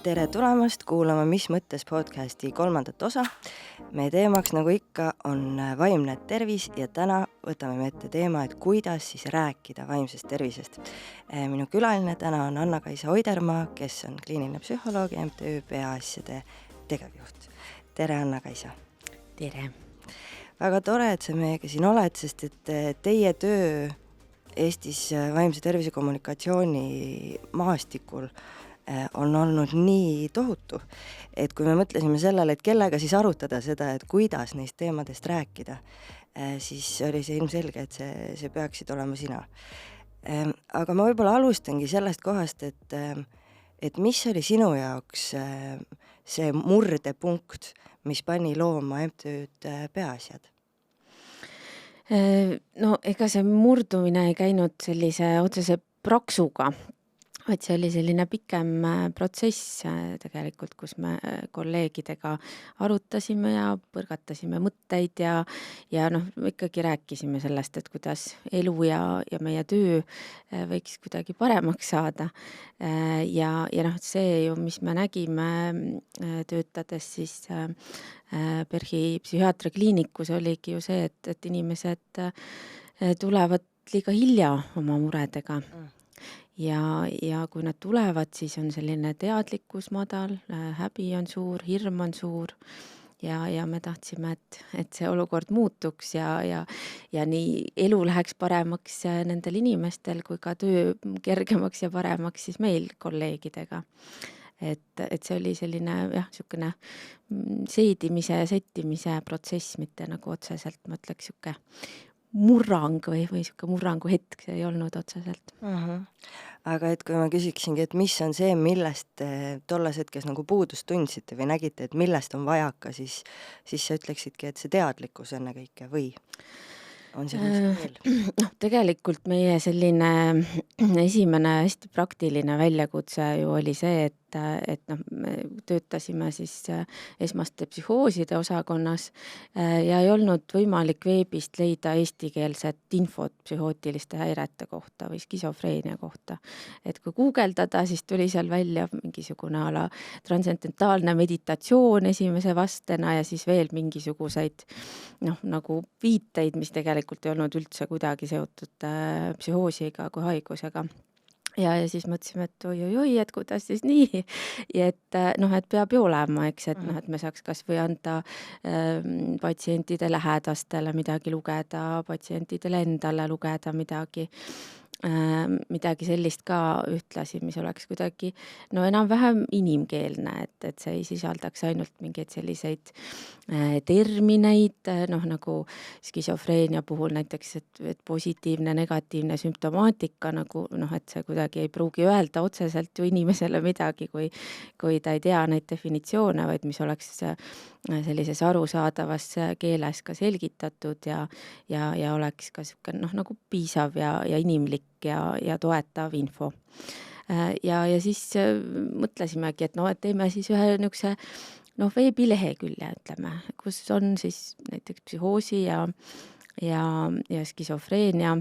Tere tulemast kuulama Mis mõttes podcasti 3. osa. Meie teemaks, nagu ikka, on vaimne tervis ja täna võtame me ette teema, et kuidas siis rääkida vaimsest tervisest. Minu külaline täna on Anna-Kaisa Oidermaa, kes on kliiniline psühholoog ja MTÜ Peaasjade tegevjuht. Tere, Anna-Kaisa! Tere! Väga tore, et sa meiega siin oled, sest et teie töö Eestis vaimse tervise kommunikatsiooni maastikul on olnud nii tohutu, et kui me mõtlesime sellele, et kellega siis arutada seda, et kuidas neist teemadest rääkida, siis oli see ilmselge, et see peaksid olema sina. Aga ma võib-olla alustangi sellest kohast, et mis oli sinu jaoks see murdepunkt, mis pani looma MTÜ-d Peaasjad? No ega see murdumine ei käinud sellise otsese praksuga, vaid see oli selline pikem protsess tegelikult, kus me kolleegidega arutasime ja põrgatasime mõtteid ja ikkagi rääkisime sellest, et kuidas elu ja meie töö võiks kuidagi paremaks saada. Ja see ju, mis me nägime töötades siis PERH-i psühhiaatriakliinikus, oligi ju see, et inimesed tulevad liiga hilja oma muredega. Ja kui nad tulevad, siis on selline teadlikkus madal, häbi on suur, hirm on suur ja me tahtsime, et see olukord muutuks ja nii elu läheks paremaks nendel inimestel kui ka töö kergemaks ja paremaks siis meil kolleegidega. Et see oli selline niisugune seedimise ja settimise protsess, mitte nagu otseselt, ma ütleks, niisugune murrang või niisugune murrangu hetk, see ei olnud otseselt. Aga et kui ma küsiksingi, et mis on see, millest tolles hetkes nagu puudust tundsite või nägite, et millest on vajaka, siis sa ütleksidki, et see teadlikkus ennekõike või on see veel? Tegelikult meie selline esimene hästi praktiline väljakutse ju oli see, et me töötasime siis esmaste psühhooside osakonnas ja ei olnud võimalik veebist leida eestikeelset infot psühhootiliste häirete kohta või skisofreenia kohta. Et kui guugeldada, siis tuli seal välja mingisugune ala transcendentaalne meditatsioon esimese vastena ja siis veel mingisuguseid nagu viiteid, mis tegelikult ei olnud üldse kuidagi seotud psühhoosiga kui haigusega. Ja siis mõtlesime, et oi, et kuidas siis nii, ja et peab ju olema, eks, et me saaks kas või anda patsientide lähedastele midagi lugeda, patsientidele endale lugeda midagi sellist ka ühtlasi, mis oleks kuidagi enam-vähem inimkeelne, et see ei sisaldaks ainult mingeid selliseid termineid, nagu skisofreenia puhul näiteks, et positiivne, negatiivne sümptomaatika, nagu et see kuidagi ei pruugi öelda otseselt ju inimesele midagi, kui ta ei tea neid definitsioone, vaid mis oleks sellises arusaadavas keeles ka selgitatud ja oleks ka nagu piisav ja inimlik ja toetav info. Ja siis mõtlesimegi, et teeme siis ühe niisuguse veebilehekülje, ütleme, kus on siis näiteks psühhoosi ja skisofreenia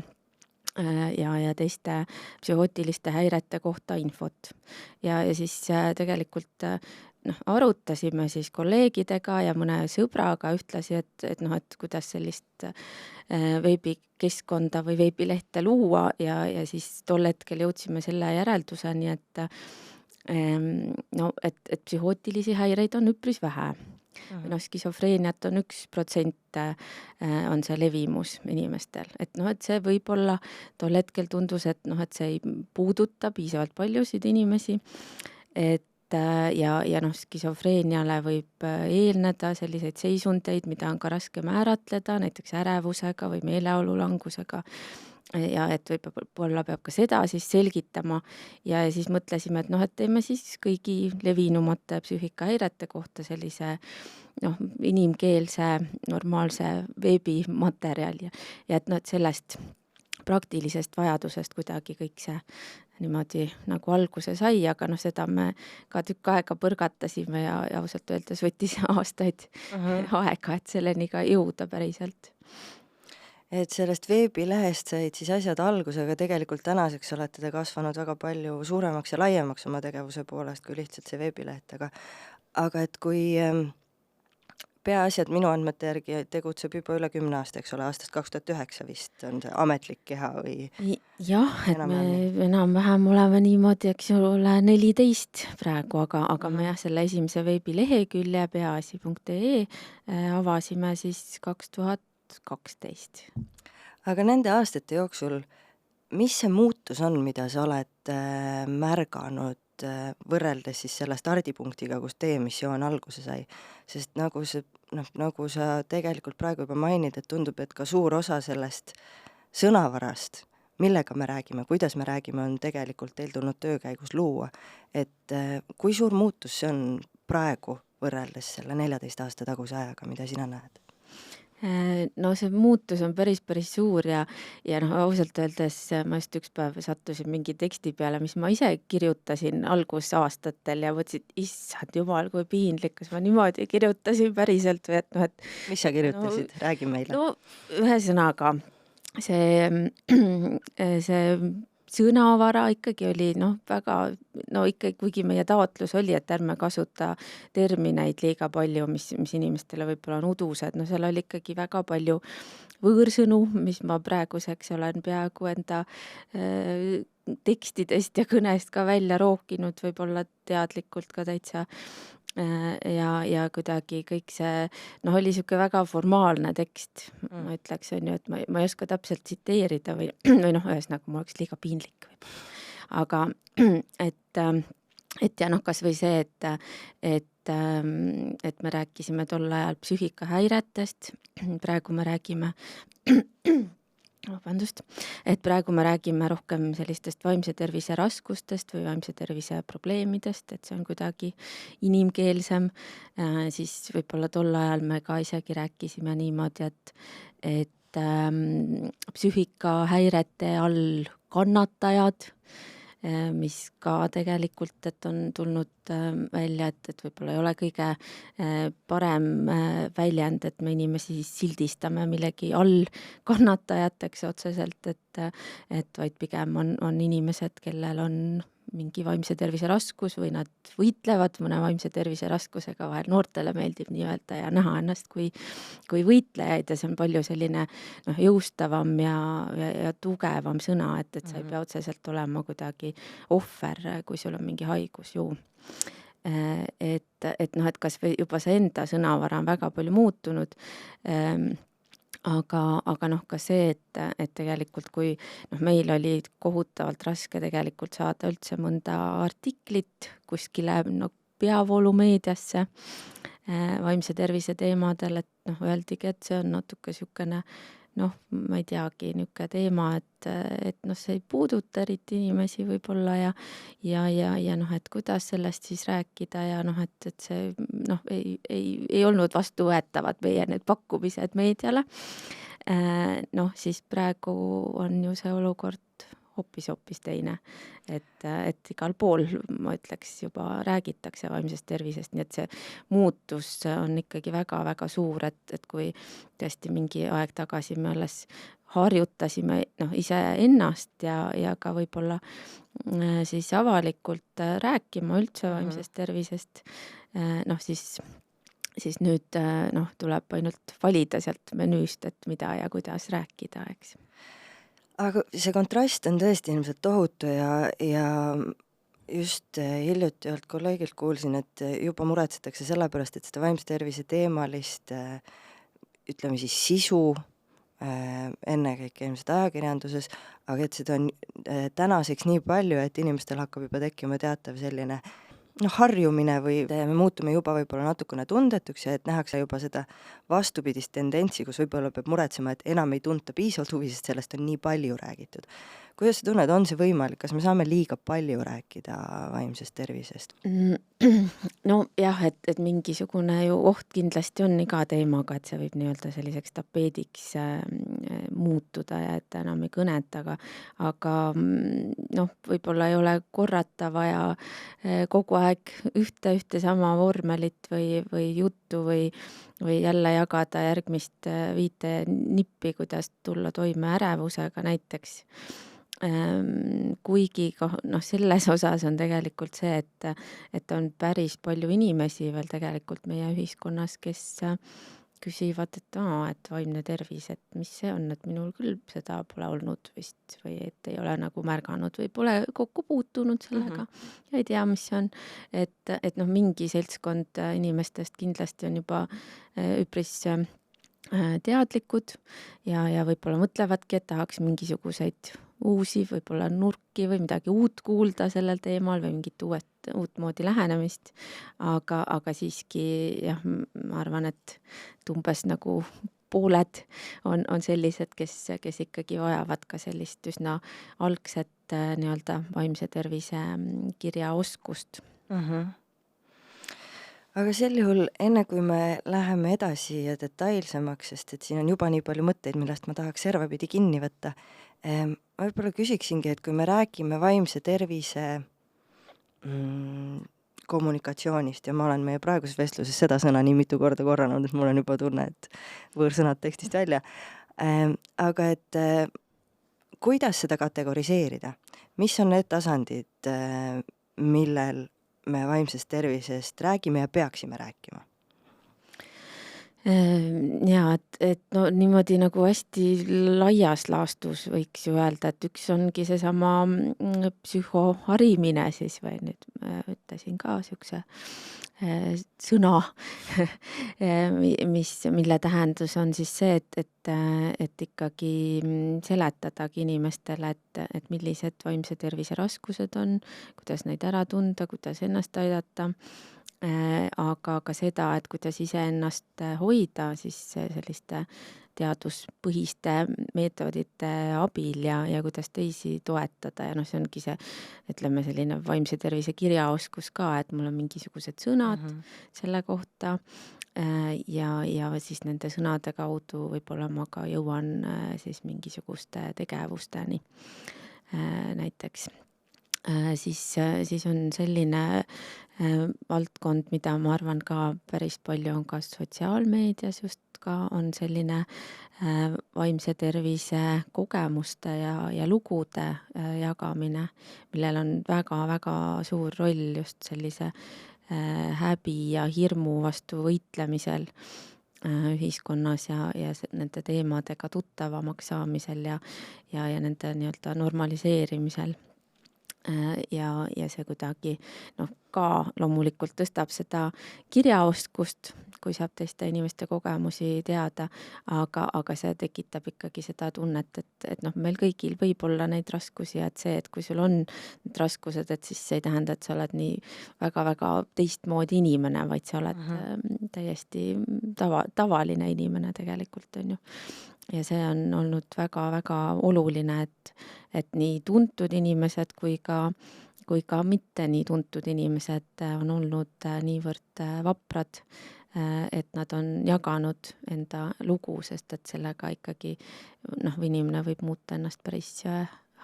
ja teiste psühhootiliste häirete kohta infot. Ja siis tegelikult arutasime siis kolleegidega ja mõne sõbraga ühtlasi, et kuidas sellist veebikeskkonda või veebilehte luua ja siis tol hetkel jõudsime selle järelduseni, et psühhootilisi häireid on üpris vähe. Skisofreeniat on 1% on see levimus inimestel. Et see võib-olla tol hetkel tundus, et see ei puuduta piisavalt paljusid inimesi, ja skisofreeniale võib eelneda selliseid seisundeid, mida on ka raske määratleda, näiteks ärevusega või meeleolulangusega. Ja et võib-olla peab ka seda siis selgitama ja siis mõtlesime, et teeme siis kõigi levinumate psüühikahäirete kohta sellise inimkeelse normaalse veebimaterjali ja et sellest praktilisest vajadusest kuidagi kõik see niimoodi nagu alguse sai, aga seda me ka tükk aega põrgatasime ja ausalt öeldes võttis aastaid aega, et selleni ka jõuda päriselt. et sellest veebilehest said siis asjad alguse, aga tegelikult tänaseks olete te kasvanud väga palju suuremaks ja laiemaks oma tegevuse poolest kui lihtsalt see veebileht, aga et kui Peaasjad minu andmete järgi tegutseb juba üle 10 aasta, eks ole, aastast 2009 vist on see ametlik keha või Jah, et me enam-vähem nii? enam-vähem oleme niimoodi, eks ole, 14 praegu, aga me Mhm. jah, selle esimese veebilehekülje peaasi.ee avasime siis 2012. Aga nende aastate jooksul, mis see muutus on, mida sa oled märganud võrreldes siis selle stardipunktiga, kus teie missioon alguse sai? Sest nagu sa tegelikult praegu juba mainid, et tundub, et ka suur osa sellest sõnavarast, millega me räägime, kuidas me räägime, on tegelikult teil tulnud töö käigus luua. Et kui suur muutus see on praegu võrreldes selle 14 aasta taguse ajaga, mida sina näed? No see muutus on päris suur ja ausalt öeldes ma just üks päev sattusin mingi teksti peale, mis ma ise kirjutasin algusaastatel ja mõtlesin, et issand jumal, kui piinlik, kas ma niimoodi kirjutasin päriselt või et Mis sa kirjutasid? Räägi meile. no ühesõnaga see see sõnavara ikkagi oli väga, ikkagi kuigi meie taotlus oli, et ärme kasuta termineid liiga palju, mis inimestele võib-olla on udused, seal oli ikkagi väga palju võõrsõnu, mis ma praeguseks olen peaaegu enda tekstidest ja kõnest ka välja rookinud, võib-olla teadlikult ka täitsa ja kuidagi kõik see, oli niisugune väga formaalne tekst, ma ütleks, on ju, et ma ei oska täpselt tsiteerida või ühesõnaga, mul oleks liiga piinlik võib-olla. Aga et ja kas või see, et me rääkisime tol ajal psüühikahäiretest, praegu me räägime et praegu me räägime rohkem sellistest vaimse tervise raskustest või vaimse tervise probleemidest, et see on kuidagi inimkeelsem, siis võib-olla tol ajal me ka isegi rääkisime niimoodi, et psüühikahäirete all kannatajad, mis ka tegelikult, et on tulnud välja, et võib-olla ei ole kõige parem väljend, et me inimesi sildistame millegi all kannatajateks otseselt, et vaid pigem on inimesed, kellel on mingi vaimse tervise raskus või nad võitlevad mõne vaimse tervise raskusega, vahel noortele meeldib nii öelda ja näha ennast kui võitlejaid ja see on palju selline jõustavam ja tugevam sõna, et sa ei pea otseselt olema kuidagi ohver, kui sul on mingi haigus ju. Et kas või juba see enda sõnavara on väga palju muutunud, aga ka see, et tegelikult kui meil oli kohutavalt raske tegelikult saada üldse mõnda artiklit kuskile peavoolumeediasse vaimse tervise teemadel, et öeldigi, et see on natuke niisugune ma ei teagi, niisugune teema, et see ei puuduta eriti inimesi võib-olla ja et kuidas sellest siis rääkida ja et see ei olnud vastuvõetavad meie need pakkumised meediale. Siis praegu on ju see olukord hoopis teine, et igal pool, ma ütleks, juba räägitakse vaimsest tervisest, nii et see muutus on ikkagi väga-väga suur, et kui tõesti mingi aeg tagasi me alles harjutasime ise ennast ja ka võib-olla siis avalikult rääkima üldse vaimsest tervisest, siis nüüd tuleb ainult valida sealt menüüst, et mida ja kuidas rääkida, eks. Aga see kontrast on tõesti ilmselt tohutu ja just hiljuti ühelt kolleegilt kuulsin, et juba muretsetakse selle pärast, et seda vaimse tervise teemalist, ütleme siis sisu, ennekõike ilmselt ajakirjanduses, aga et seda on tänaseks nii palju, et inimestel hakkab juba tekkima teatav selline harjumine või me muutume juba võib-olla natukene tundetuks ja et nähakse juba seda vastupidist tendentsi, kus võib-olla peab muretsema, et enam ei tunta piisavalt huvi, sest sellest on nii palju räägitud. Kuidas sa tunned, on see võimalik, kas me saame liiga palju rääkida vaimsest tervisest? Jah, et mingisugune ju oht kindlasti on iga teemaga, et see võib nii-öelda selliseks tapeediks muutuda ja et enam ei kõneta, aga võib-olla ei ole korrata vaja kogu aeg ühte sama vormelit või juttu või jälle jagada järgmist 5 nippi, kuidas tulla toime ärevusega näiteks. Kuigi selles osas on tegelikult see, et on päris palju inimesi veel tegelikult meie ühiskonnas, kes küsivad, et vaimne tervis, et mis see on, et minul küll seda pole olnud vist või et ei ole nagu märganud või pole kokku puutunud sellega ja ei tea, mis see on. Et mingi seltskond inimestest kindlasti on juba üpris teadlikud ja võib-olla mõtlevadki, et tahaks mingisuguseid uusi võib-olla nurki või midagi uut kuulda sellel teemal või mingit uut moodi lähenemist. Aga siiski jah, ma arvan, et umbes nagu pooled on sellised, kes ikkagi vajavad ka sellist üsna algset nii-öelda vaimse tervise kirjaoskust. Aga sel juhul, enne kui me läheme edasi ja detailsemaks, sest et siin on juba nii palju mõtteid, millest ma tahaks servapidi kinni võtta, ma võib-olla küsiksingi, et kui me räägime vaimse tervise kommunikatsioonist ja ma olen meie praeguses vestluses seda sõna nii mitu korda korranud, et mul on juba tunne, et võõrsõnad tekstist välja. Aga et kuidas seda kategoriseerida? Mis on need tasandid, millel me vaimsest tervisest räägime ja peaksime rääkima? Ja, et niimoodi nagu hästi laias laastus võiks ju öelda, et üks ongi seesama psühhoharimine siis või nüüd ütlesin ka siukse sõna, mille tähendus on siis see, et ikkagi seletadagi inimestele, et millised vaimse tervise raskused on, kuidas neid ära tunda, kuidas ennast aidata, aga ka seda, et kuidas iseennast hoida siis selliste teaduspõhiste meetodite abil ja kuidas teisi toetada ja see ongi see, ütleme selline vaimse tervise kirjaoskus ka, et mul on mingisugused sõnad selle kohta ja siis nende sõnade kaudu võib-olla ma ka jõuan siis mingisuguste tegevusteni näiteks. Siis on selline valdkond, mida ma arvan ka päris palju on ka sotsiaalmeedias just ka on selline vaimse tervise kogemuste ja lugude jagamine, millel on väga-väga suur roll just sellise häbi ja hirmu vastu võitlemisel ühiskonnas ja nende teemadega tuttavamaks saamisel ja nende nii-öelda normaliseerimisel. Ja see kuidagi ka loomulikult tõstab seda kirjaoskust, kui saab teiste inimeste kogemusi teada, aga see tekitab ikkagi seda tunnet, et meil kõigil võib olla neid raskusi ja et see, et kui sul on need raskused, et siis see ei tähenda, et sa oled nii väga-väga teistmoodi inimene, vaid sa oled täiesti tavaline inimene tegelikult on ju. Ja see on olnud väga-väga oluline, et nii tuntud inimesed kui ka mitte nii tuntud inimesed on olnud niivõrd vaprad, et nad on jaganud enda lugu, sest et sellega ikkagi inimene võib muuta ennast päris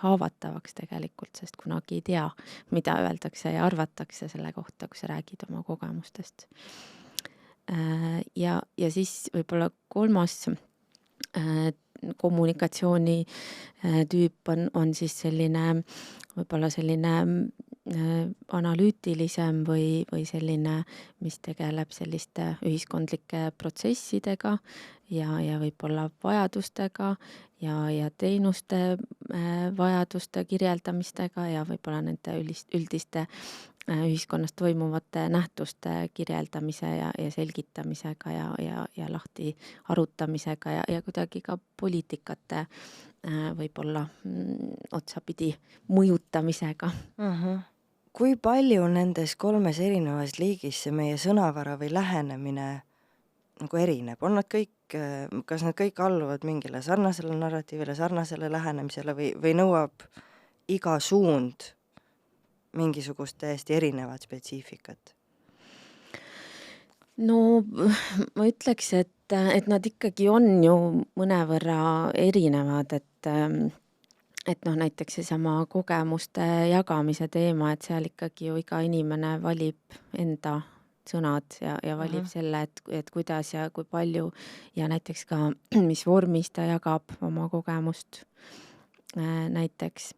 haavatavaks tegelikult, sest kunagi ei tea, mida öeldakse ja arvatakse selle kohta, kui sa räägid oma kogemustest. Ja siis võib-olla kolmas kommunikatsiooni tüüp on siis võib-olla selline analüütilisem või selline, mis tegeleb selliste ühiskondlike protsessidega ja võib-olla vajadustega ja teenuste vajaduste kirjeldamistega ja võib-olla nende üldiste ühiskonnas toimuvate nähtuste kirjeldamise ja selgitamisega ja lahti arutamisega ja kuidagi ka poliitikate võib-olla otsapidi mõjutamisega. Kui palju nendes 3 erinevas liigis see meie sõnavara või lähenemine nagu erineb? Kas nad kõik alluvad mingile sarnasele narratiivile, sarnasele lähenemisele või nõuab iga suund mingisugust täiesti erinevat spetsiifikat? Ma ütleks, et nad ikkagi on ju mõnevõrra erinevad, et noh, näiteks seesama kogemuste jagamise teema, et seal ikkagi ju iga inimene valib enda sõnad ja valib selle, et kuidas ja kui palju ja näiteks ka, mis vormis ta jagab oma kogemust näiteks.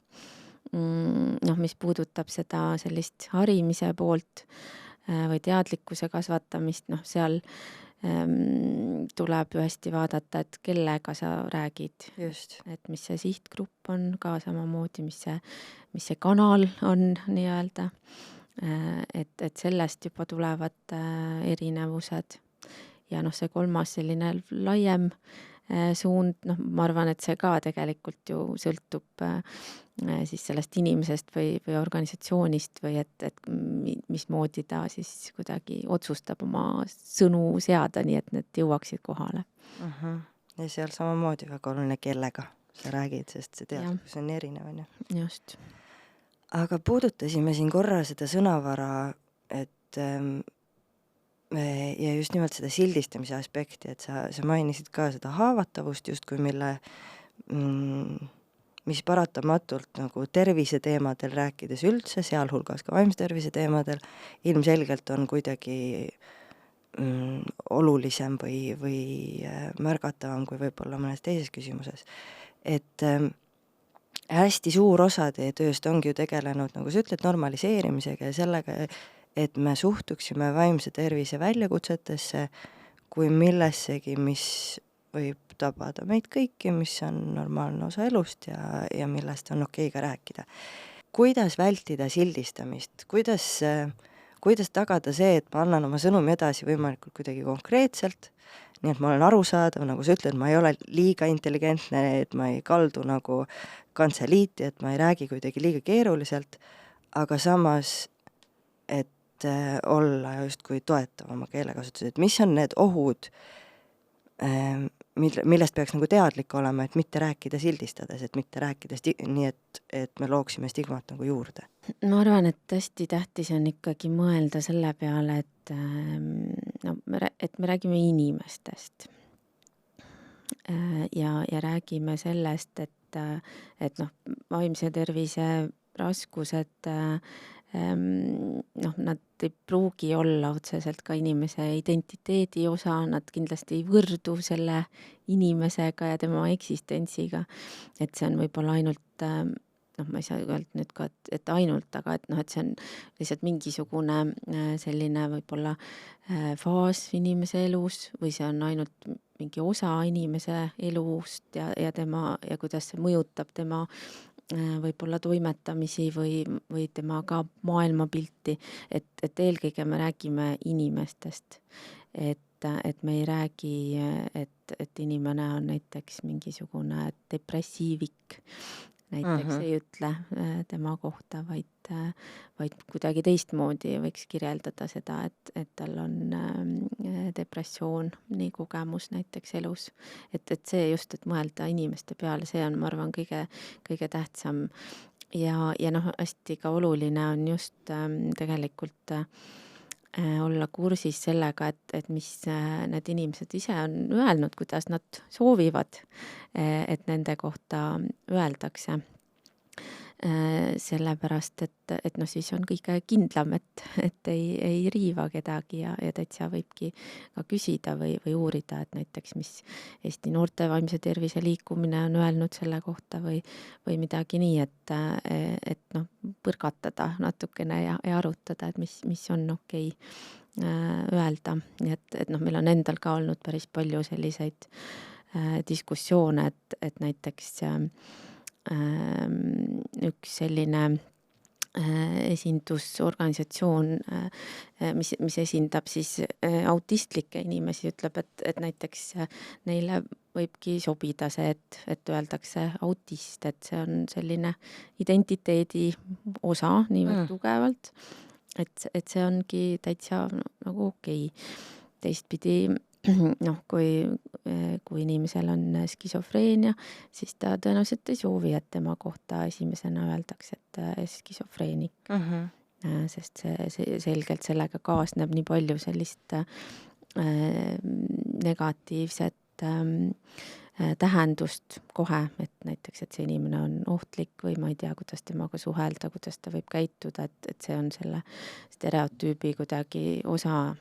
Noh, mis puudutab seda sellist harimise poolt või teadlikkuse kasvatamist, noh, seal tuleb ju hästi vaadata, et kellega sa räägid, Just. et mis see sihtgrupp on ka samamoodi, mis see kanal on nii-öelda. Et sellest juba tulevad erinevused. Ja noh, see kolmas selline laiem suund, noh, ma arvan, et see ka tegelikult ju sõltub siis sellest inimesest või organisatsioonist või et mismoodi ta siis kuidagi otsustab oma sõnu seada, nii et need jõuaksid kohale. Ja seal samamoodi väga oluline, kellega sa räägid, sest see teadlikkus on erinev, on ju. Just. Aga puudutasime siin korra seda sõnavara, et ja just nimelt seda sildistamise aspekti, et sa mainisid ka seda haavatavust justkui, mis paratamatult nagu tervise teemadel rääkides üldse, sealhulgas ka vaimse tervise teemadel, ilmselgelt on kuidagi olulisem või märgatavam kui võib-olla mõnes teises küsimuses. Et hästi suur osa teie tööst ongi ju tegelenud, nagu sa ütled, normaliseerimisega ja sellega, et me suhtuksime vaimse tervise väljakutsetesse kui millessegi, mis võib tabada meid kõiki, mis on normaalne osa elust ja millest on okei ka rääkida. Kuidas vältida sildistamist? Kuidas tagada see, et ma annan oma sõnumi edasi võimalikult kuidagi konkreetselt, nii et ma olen arusaadav, nagu sa ütled, ma ei ole liiga intelligentne, et ma ei kaldu nagu kantseliiti, et ma ei räägi kuidagi liiga keeruliselt, aga samas, et olla justkui toetav oma keelekasutus, et mis on need ohud, millest peaks nagu teadlik olema, et mitte rääkida sildistades, et mitte rääkida nii, et me looksime stigmat nagu juurde. Ma arvan, et hästi tähtis on ikkagi mõelda selle peale, et me räägime inimestest ja räägime sellest, et noh, vaimse tervise raskused, noh, nad ei pruugi olla otseselt ka inimese identiteedi osa, nad kindlasti ei võrdu selle inimesega ja tema eksistentsiga, et see on võib-olla ainult, noh, ma ei saa öelda nüüd ka, et ainult, aga et noh, et see on lihtsalt mingisugune selline võib-olla faas inimese elus või see on ainult mingi osa inimese elust ja tema ja kuidas see mõjutab tema võib-olla toimetamisi või tema ka maailmapilti, et eelkõige me räägime inimestest, et me ei räägi, et inimene on näiteks mingisugune depressiivik, näiteks ei ütle tema kohta, vaid kuidagi teistmoodi võiks kirjeldada seda, et tal on depressioon, nii kogemus näiteks elus. Et see just, et mõelda inimeste peale, see on, ma arvan, kõige tähtsam. Ja noh, hästi ka oluline on just tegelikult olla kursis sellega, et mis need inimesed ise on öelnud, kuidas nad soovivad, et nende kohta öeldakse. Sellepärast, et noh, siis on kõige kindlam, et ei riiva kedagi ja täitsa võibki ka küsida või uurida, et näiteks mis Eesti noorte vaimse tervise liikumine on öelnud selle kohta või midagi nii, et noh, põrgatada natukene ja arutada, et mis on okei öelda. Nii et noh, meil on endal ka olnud päris palju selliseid diskussioone, et näiteks üks selline esindusorganisatsioon, mis esindab siis autistlikke inimesi, ütleb, et näiteks neile võibki sobida see, et öeldakse autist, et see on selline identiteedi osa niivõrd tugevalt, et see ongi täitsa nagu okei. Teistpidi, noh, kui inimesel on skisofreenia, siis ta tõenäoliselt ei soovi, et tema kohta esimesena öeldakse, et skisofreenik. Sest see selgelt sellega kaasneb nii palju sellist negatiivset tähendust kohe, et näiteks, et see inimene on ohtlik või ma ei tea, kuidas temaga suhelda, kuidas ta võib käituda, et see on selle stereotüübi kuidagi osa,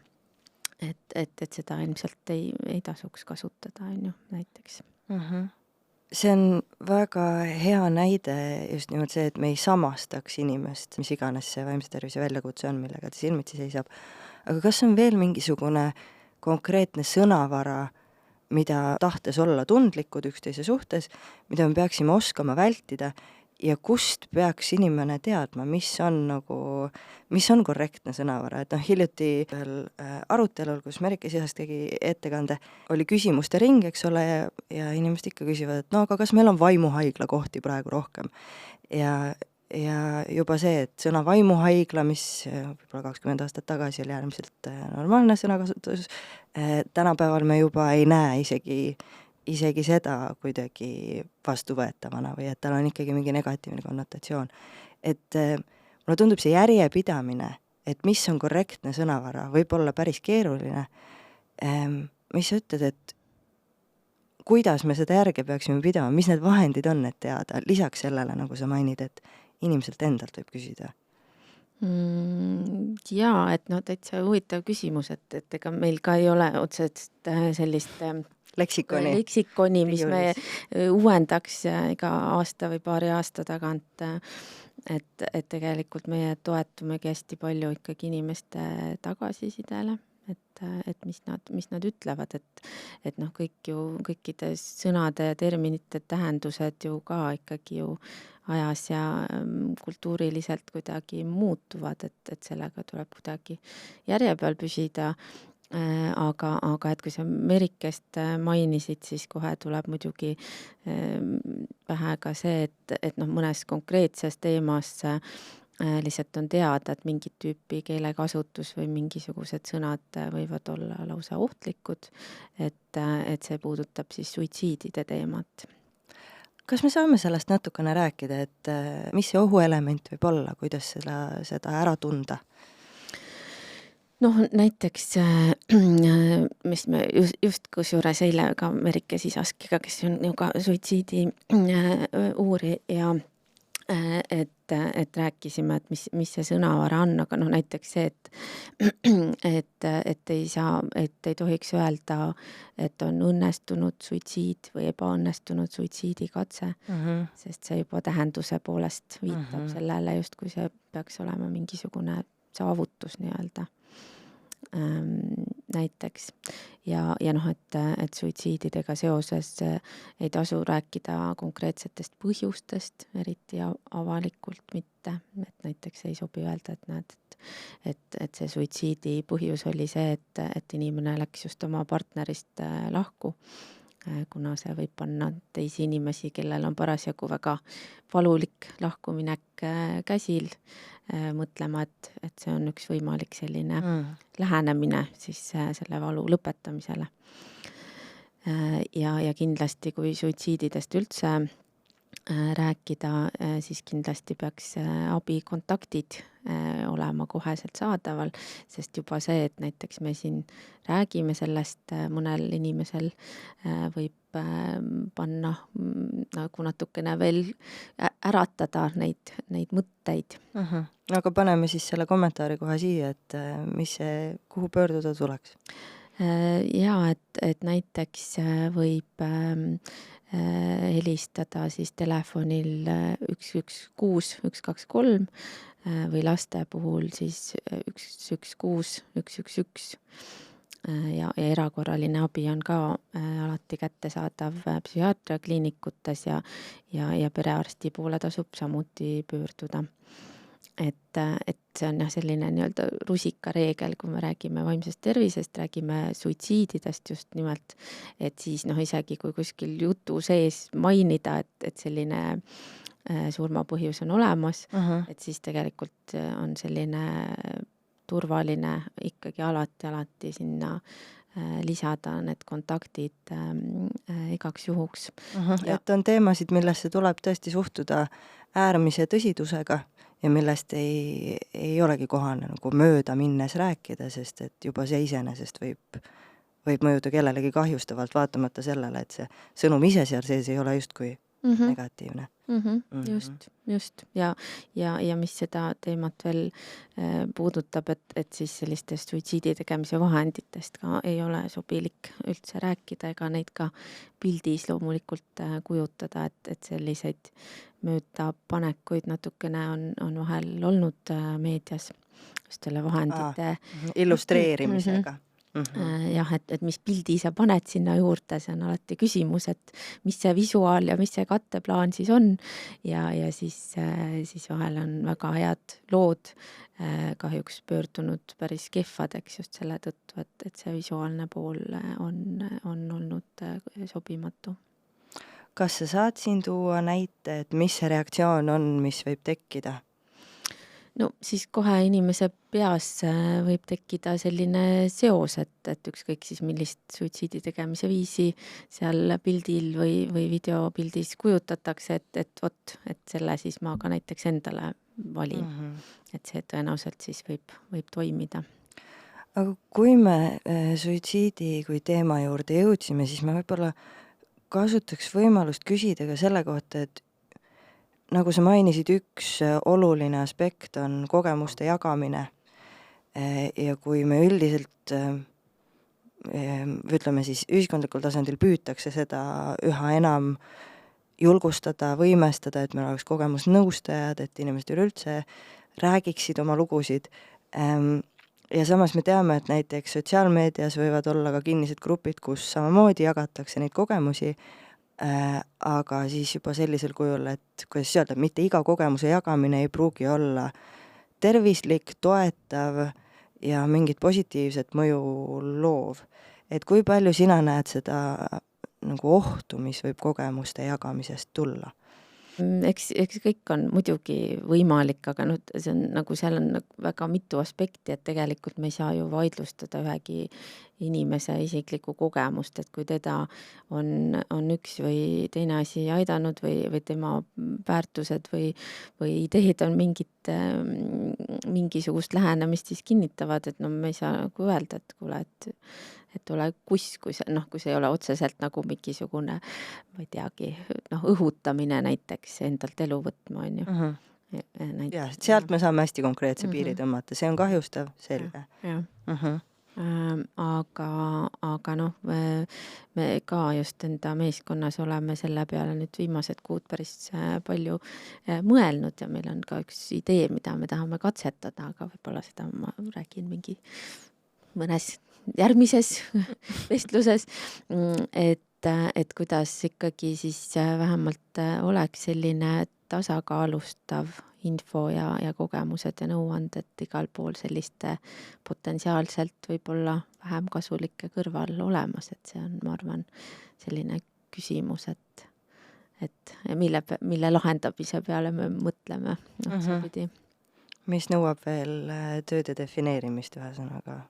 et seda ilmselt ei tasuks kasutada, on ju, näiteks. See on väga hea näide just nimelt see, et me ei samastaks inimest, mis iganes see vaimse tervise väljakutse on, millega ta silmitsi seisab. Aga kas on veel mingisugune konkreetne sõnavara, mida tahtes olla tundlikud üksteise suhtes, mida me peaksime oskama vältida ja kust peaks inimene teadma, mis on korrektne sõnavara, et hiljuti ühel arutelul, kus Merike Sihas tegi ettekande, oli küsimuste ring, eks ole, ja inimesed ikka küsivad, et no aga kas meil on vaimuhaigla kohti praegu rohkem? Ja juba see, et sõna vaimuhaigla, mis võib-olla 20 aastat tagasi oli äärmiselt normaalne sõnakasutus, tänapäeval me juba ei näe isegi seda kuidagi vastuvõetavana või et tal on ikkagi mingi negatiivne konnotatsioon. Et mulle tundub see järjepidamine, et mis on korrektne sõnavara, võib olla päris keeruline. Mis sa ütled, et kuidas me seda järge peaksime pidama, mis need vahendid on, et teada, lisaks sellele, nagu sa mainid, et inimeselt endalt võib küsida? Jaa, et täitsa huvitav küsimus, et ega meil ka ei ole otseselt sellist leksikoni, mis me uuendaks iga aasta või paari aasta tagant, et tegelikult meie toetumegi hästi palju ikkagi inimeste tagasisidele, et mis nad ütlevad, et kõikide sõnade ja terminite tähendused ju ka ikkagi ju ajas ja kultuuriliselt kuidagi muutuvad, et sellega tuleb kuidagi järje peal püsida. Aga et kui sa Merikest mainisid, siis kohe tuleb muidugi pähe ka see, et mõnes konkreetses teemas lihtsalt on teada, et mingit tüüpi keelekasutus või mingisugused sõnad võivad olla lausa ohtlikud, et see puudutab siis suitsiidide teemat. Kas me saame sellest natukene rääkida, et mis see ohuelement võib olla, kuidas seda ära tunda? Näiteks, mis me just kusjuures eile ka Merike Sisaskiga, kes on ju ka suitsiidi uurija, et rääkisime, et mis see sõnavara on, aga näiteks see, et ei tohiks öelda, et on õnnestunud suitsiid või ebaõnnestunud suitsiidikatse, sest see juba tähenduse poolest viitab sellele, just kui see peaks olema mingisugune saavutus nii-öelda. Näiteks ja et suitsiididega seoses ei tasu rääkida konkreetsetest põhjustest, eriti avalikult mitte, et näiteks ei sobi öelda, et näed, et see suitsiidi põhjus oli see, et inimene läks just oma partnerist lahku, kuna see võib panna teisi inimesi, kellel on parasjagu väga valulik lahkuminek käsil, mõtlema, et see on üks võimalik selline lähenemine siis selle valu lõpetamisele. Ja kindlasti, kui suitsiididest üldse rääkida, siis kindlasti peaks abikontaktid olema koheselt saadaval, sest juba see, et näiteks me siin räägime sellest, mõnel inimesel võib panna nagu natukene veel äratada neid mõtteid. Aga paneme siis selle kommentaari kohe siia, et kuhu pöörduda tuleks? Jaa, et näiteks võib helistada siis telefonil 116 123 või laste puhul siis 116 111 ja erakorraline abi on ka alati kättesaadav psühhiaatriakliinikutes ja perearsti poole tasub samuti pöörduda. Et see on selline nii-öelda rusikareegel, kui me räägime vaimsest tervisest, räägime suitsiididest just nimelt, et siis isegi kui kuskil jutu sees mainida, et selline surmapõhjus on olemas, et siis tegelikult on selline turvaline ikkagi alati sinna lisada need kontaktid igaks juhuks. Et on teemasid, millesse tuleb tõesti suhtuda äärmise tõsidusega ja millest ei olegi kohane nagu mööda minnes rääkida, sest et juba see iseenesest võib mõjuda kellelegi kahjustavalt, vaatamata sellele, et see sõnum ise seal sees ei ole justkui negatiivne. Just. Ja mis seda teemat veel puudutab, et siis sellistest suitsiidi tegemise vahenditest ka ei ole sobilik üldse rääkida ega neid ka pildis loomulikult kujutada, et selliseid möödapanekuid natukene on vahel olnud meedias just selle vahendite illustreerimisega. Jah, et mis pildi sa paned sinna juurde, see on alati küsimus, et mis see visuaal ja mis see katteplaan siis on ja siis vahel on väga head lood kahjuks pöördunud päris kehvadeks just selle tõttu, et see visuaalne pool on olnud sobimatu. Kas sa saad siin tuua näite, et mis see reaktsioon on, mis võib tekkida? No siis kohe inimese peas võib tekkida selline seos, et ükskõik siis millist suitsiidi tegemise viisi seal pildil või videopildis kujutatakse, et vot, et selle siis ma ka näiteks endale valin. Et see tõenäoliselt siis võib toimida. Aga kui me suitsiidi kui teema juurde jõudsime, siis ma võib-olla kasutaks võimalust küsida ka selle kohta, et nagu sa mainisid, üks oluline aspekt on kogemuste jagamine. Ja kui me üldiselt, ütleme siis ühiskondlikul tasandil püütakse seda üha enam julgustada, võimestada, et meil oleks kogemusnõustajad, et inimesed üleüldse räägiksid oma lugusid. Ja samas me teame, et näiteks sotsiaalmeedias võivad olla ka kinnised grupid, kus samamoodi jagatakse neid kogemusi, aga siis juba sellisel kujul, et kuidas öelda, mitte iga kogemuse jagamine ei pruugi olla tervislik, toetav ja mingit positiivset mõju loov. Et kui palju sina näed seda nagu ohtu, mis võib kogemuste jagamisest tulla? Eks kõik on muidugi võimalik, aga see on nagu seal on väga mitu aspekti, et tegelikult me ei saa ju vaidlustada ühegi inimese isiklikku kogemust, et kui teda on üks või teine asi aidanud või tema väärtused või ideed on mingisugust lähenemist siis kinnitavad, et me ei saa nagu öelda, et kuule, et ole kuss, kui see ei ole otseselt nagu mingisugune, ma ei teagi, õhutamine näiteks endalt elu võtma, on ju. Ja, sealt me saame hästi konkreetse piiri tõmmata, see on kahjustav, selge. Aga me ka just enda meeskonnas oleme selle peale nüüd viimased kuud päris palju mõelnud ja meil on ka üks idee, mida me tahame katsetada, aga võib-olla seda ma räägin mõnes järgmises vestluses, et kuidas ikkagi siis vähemalt oleks selline tasakaalustav info ja kogemused ja nõuanded igal pool selliste potentsiaalselt võib-olla vähem kasulike kõrval olemas, et see on, ma arvan, selline küsimus, et mille lahendamise peale me mõtleme otsapidi. Mis nõuab veel tööde defineerimist ühesõnaga?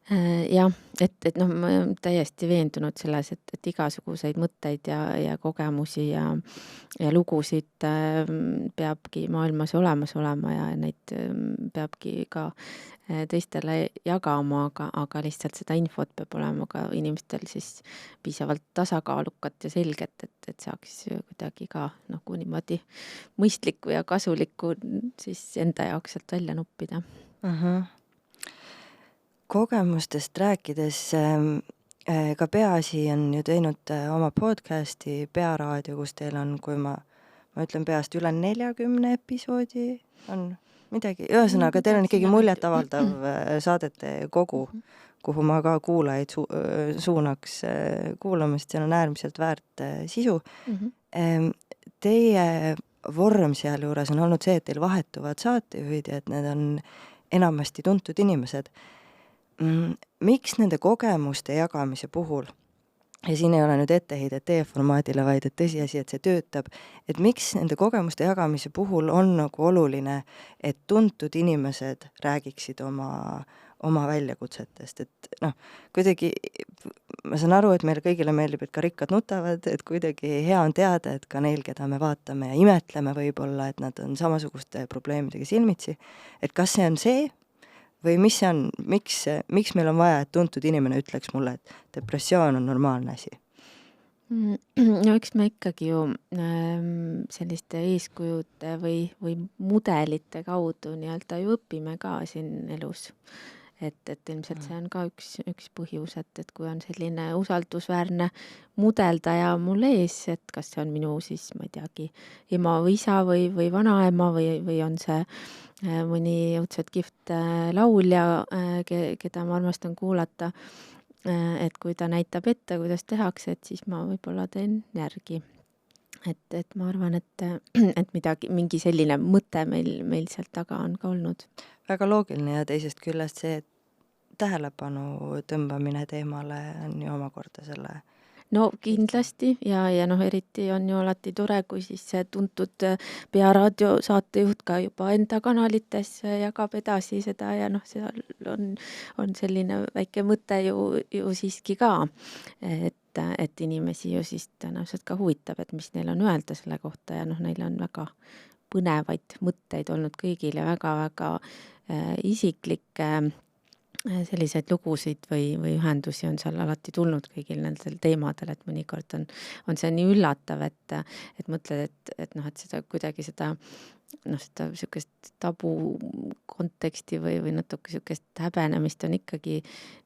Jah, et ma olen täiesti veendunud selles, et igasuguseid mõtteid ja kogemusi ja lugusid peabki maailmas olemas olema ja neid peabki ka teistele jagama, aga lihtsalt seda infot peab olema ka inimestel siis piisavalt tasakaalukat ja selget, et saaks kuidagi ka nagu niimoodi mõistlikku ja kasulikku siis enda jaoks sealt välja nuppida. Kogemustest rääkides ka Peaasi on ju teinud oma podcasti Pearaadio, kus teil on, kui ma ütlen peast üle 40 episoodi, on midagi, ühesõnaga teil on ikkagi muljetavaldav saadete kogu, kuhu ma ka kuulajaid suunaks kuulamast, seal on äärmiselt väärt sisu. Teie vorm sealjuures on olnud see, et teil vahetuvad saatejuhid ja et need on enamasti tuntud inimesed. Miks nende kogemuste jagamise puhul, ja siin ei ole nüüd etteheidet teie formaadile, vaid et tõsiasi, et see töötab, et miks nende kogemuste jagamise puhul on nagu oluline, et tuntud inimesed räägiksid oma väljakutsetest, et kuidagi, ma saan aru, et meile kõigile meeldib, et ka rikkad nutavad, et kuidagi hea on teada, et ka neil, keda me vaatame ja imetleme võib-olla, et nad on samasuguste probleemidega silmitsi, et kas see on see, või mis see on, miks meil on vaja, et tuntud inimene ütleks mulle, et depressioon on normaalne asi? No eks me ikkagi ju selliste eeskujude või mudelite kaudu nii-öelda ju õpime ka siin elus. Et ilmselt see on ka üks põhjus, et kui on selline usaldusväärne mudeldaja mul ees, et kas see on minu siis, ma ei teagi, ema või isa või vanaema või on see mõni õudselt kihvt laulja, keda ma armastan kuulata, et kui ta näitab ette, kuidas tehakse, et siis ma võib-olla teen järgi. Et ma arvan, et mingi selline mõte meil sealt taga on ka olnud. Väga loogiline ja teisest küljest see, et tähelepanu tõmbamine teemale on ju omakorda selle. No kindlasti ja noh, eriti on ju alati tore, kui siis see tuntud Pearaadio saatejuht ka juba enda kanalites jagab edasi seda ja noh, seal on selline väike mõte ju siiski ka, et inimesi ju siis tõenäoliselt ka huvitab, et mis neil on öelda selle kohta ja noh, neil on väga põnevaid mõtteid olnud kõigil ja väga-väga isiklikke selliseid lugusid või ühendusi on seal alati tulnud kõigil nendel teemadel, et mõnikord on see nii üllatav, et mõtled, et noh, et seda kuidagi seda niisugust tabu konteksti või natuke niisugust häbenemist on ikkagi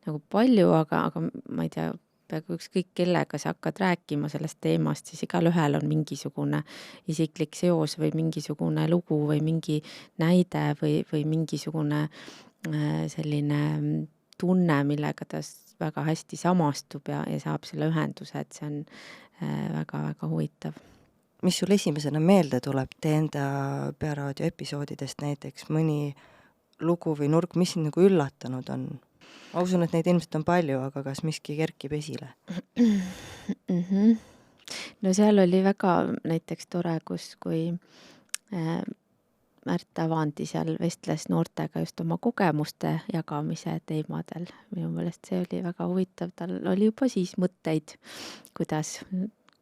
nagu palju, aga ma ei tea, peaaegu ükskõik kellega sa hakkad rääkima sellest teemast, siis igalühel on mingisugune isiklik seos või mingisugune lugu või mingi näide või mingisugune selline tunne, millega ta väga hästi samastub ja saab selle ühenduse, et see on väga-väga huvitav. Mis sul esimesena meelde tuleb teie enda Pearaadio episoodidest näiteks mõni lugu või nurk, mis sind nagu üllatanud on? Ma usun, et neid ilmselt on palju, aga kas miski kerkib esile? No seal oli väga näiteks tore, kui Märt Avandi seal vestles noortega just oma kogemuste jagamise teemadel. Minu meelest see oli väga huvitav, tal oli juba siis mõtteid, kuidas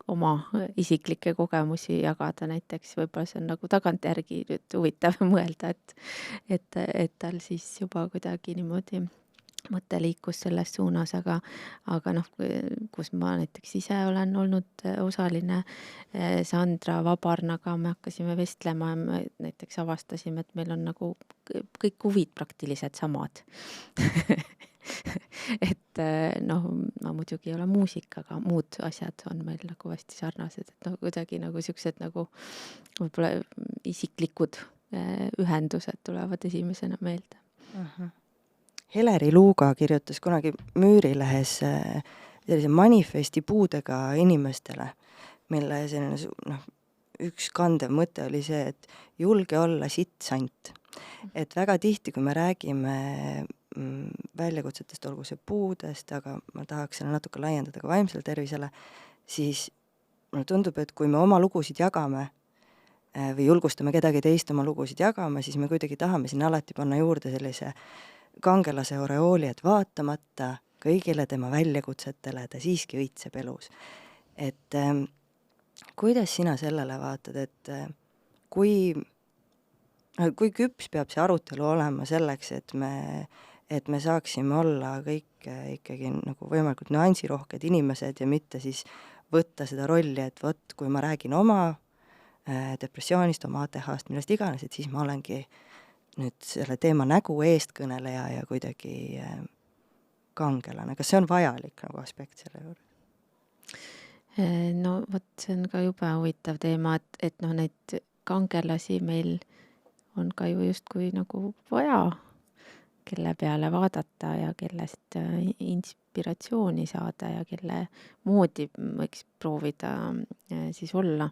oma isiklikke kogemusi jagada näiteks, võib-olla see on nagu tagantjärgi nüüd huvitav mõelda, et tal siis juba kuidagi niimoodi mõte liikus selles suunas, aga noh, kus ma näiteks ise olen olnud osaline Sandra Vabarnaga, me hakkasime vestlema ja me näiteks avastasime, et meil on nagu kõik huvid praktiliselt samad. Et noh, ma muidugi ei ole muusik, aga muud asjad on meil nagu hästi sarnased, et noh, kuidagi nagu siuksed nagu võib-olla isiklikud ühendused tulevad esimesena meelde. Heleri Luuga kirjutas kunagi Müürilehes sellise manifesti puudega inimestele, mille selline üks kandev mõte oli see, et julge olla sitt-sant. Et väga tihti, kui me räägime väljakutsetest, olgu see puudest, aga ma tahaks selle natuke laiendada ka vaimsele tervisele, siis mulle tundub, et kui me oma lugusid jagame või julgustame kedagi teist oma lugusid jagama, siis me kuidagi tahame sinna alati panna juurde sellise kangelase oreooli, et vaatamata kõigile tema väljakutsetele ta siiski õitseb elus. Et kuidas sina sellele vaatad, et kui küps peab see arutelu olema selleks, et me saaksime olla kõik ikkagi nagu võimalikult nüansirohked inimesed ja mitte siis võtta seda rolli, et vot, kui ma räägin oma depressioonist, oma ATH-st, millest iganes, et siis ma olengi nüüd selle teema nägu eestkõneleja ja kuidagi kangelane. Kas see on vajalik nagu aspekt selle juurde? No vot, see on ka jube huvitav teema, et noh, neid kangelasi meil on ka ju justkui nagu vaja, kelle peale vaadata ja kellest inspiratsiooni saada ja kelle moodi võiks proovida siis olla.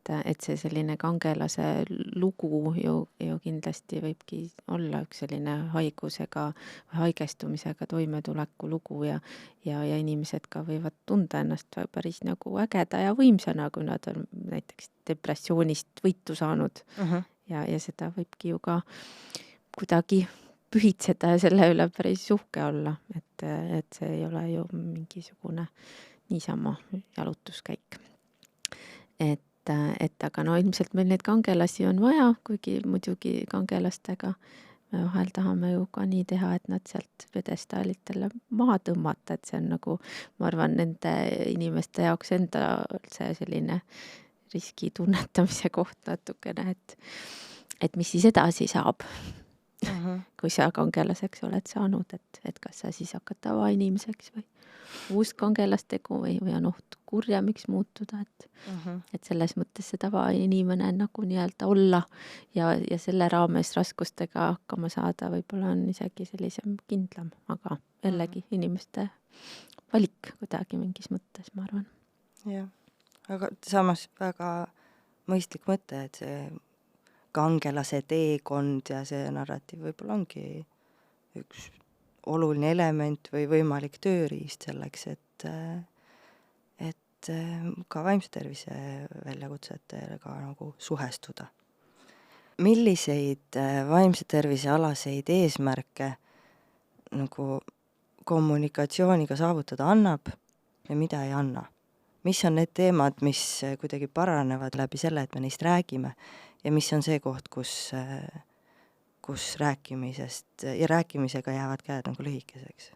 Et see selline kangelase lugu ju kindlasti võibki olla üks selline haigusega või haigestumisega toimetuleku lugu ja inimesed ka võivad tunda ennast päris nagu ägeda ja võimsana, kui nad on näiteks depressioonist võitu saanud. Ja seda võibki ju ka kuidagi pühitseda ja selle üle päris uhke olla, et see ei ole ju mingisugune niisama jalutuskäik. Et aga no ilmselt meil neid kangelasi on vaja, kuigi muidugi kangelastega me vahel tahame ju ka nii teha, et nad sealt pjedestaalilt jälle maha tõmmata, et see on nagu, ma arvan, nende inimeste jaoks enda see selline riski tunnetamise koht natukene, et mis siis edasi saab, kui sa kangelaseks oled saanud, et kas sa siis hakkad tavainimeseks või uus kangelastegu või on oht kurjamiks muutuda, et selles mõttes see tavainimene nagu nii-öelda olla ja selle raames raskustega hakkama saada võib-olla on isegi sellisem kindlam, aga jällegi inimeste valik kuidagi mingis mõttes, ma arvan. Jah, aga samas väga mõistlik mõte, et see kangelase teekond ja see narratiiv võib-olla ongi üks oluline element või võimalik tööriist selleks, et ka vaimse tervise väljakutsetega nagu suhestuda. Milliseid vaimse tervise alaseid eesmärke nagu kommunikatsiooniga saavutada annab ja mida ei anna? Mis on need teemad, mis kuidagi paranevad läbi selle, et me neist räägime ja mis on see koht, kus rääkimisest ja rääkimisega jäävad käed nagu lühikeseks?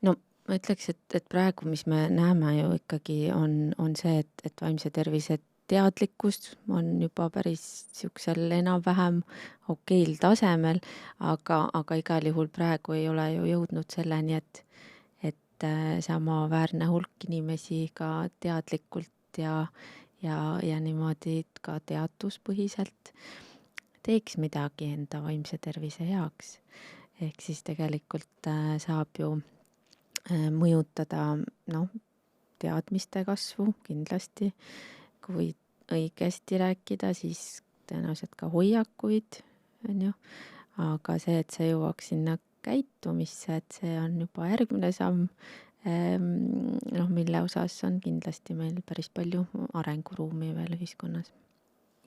No ma ütleks, et praegu, mis me näeme ju ikkagi on see, et vaimse tervise teadlikkus on juba päris niisugusel enam-vähem okeil tasemel, aga igal juhul praegu ei ole ju jõudnud selleni, et samaväärne hulk inimesi ka teadlikult ja niimoodi ka teaduspõhiselt teeks midagi enda vaimse tervise heaks. Ehk siis tegelikult saab ju mõjutada teadmiste kasvu kindlasti, kui õigesti rääkida, siis tõenäoliselt ka hoiakuid, on ju, aga see, et see jõuaks sinna käitumisse, et see on juba järgmine samm, mille osas on kindlasti meil päris palju arenguruumi veel ühiskonnas.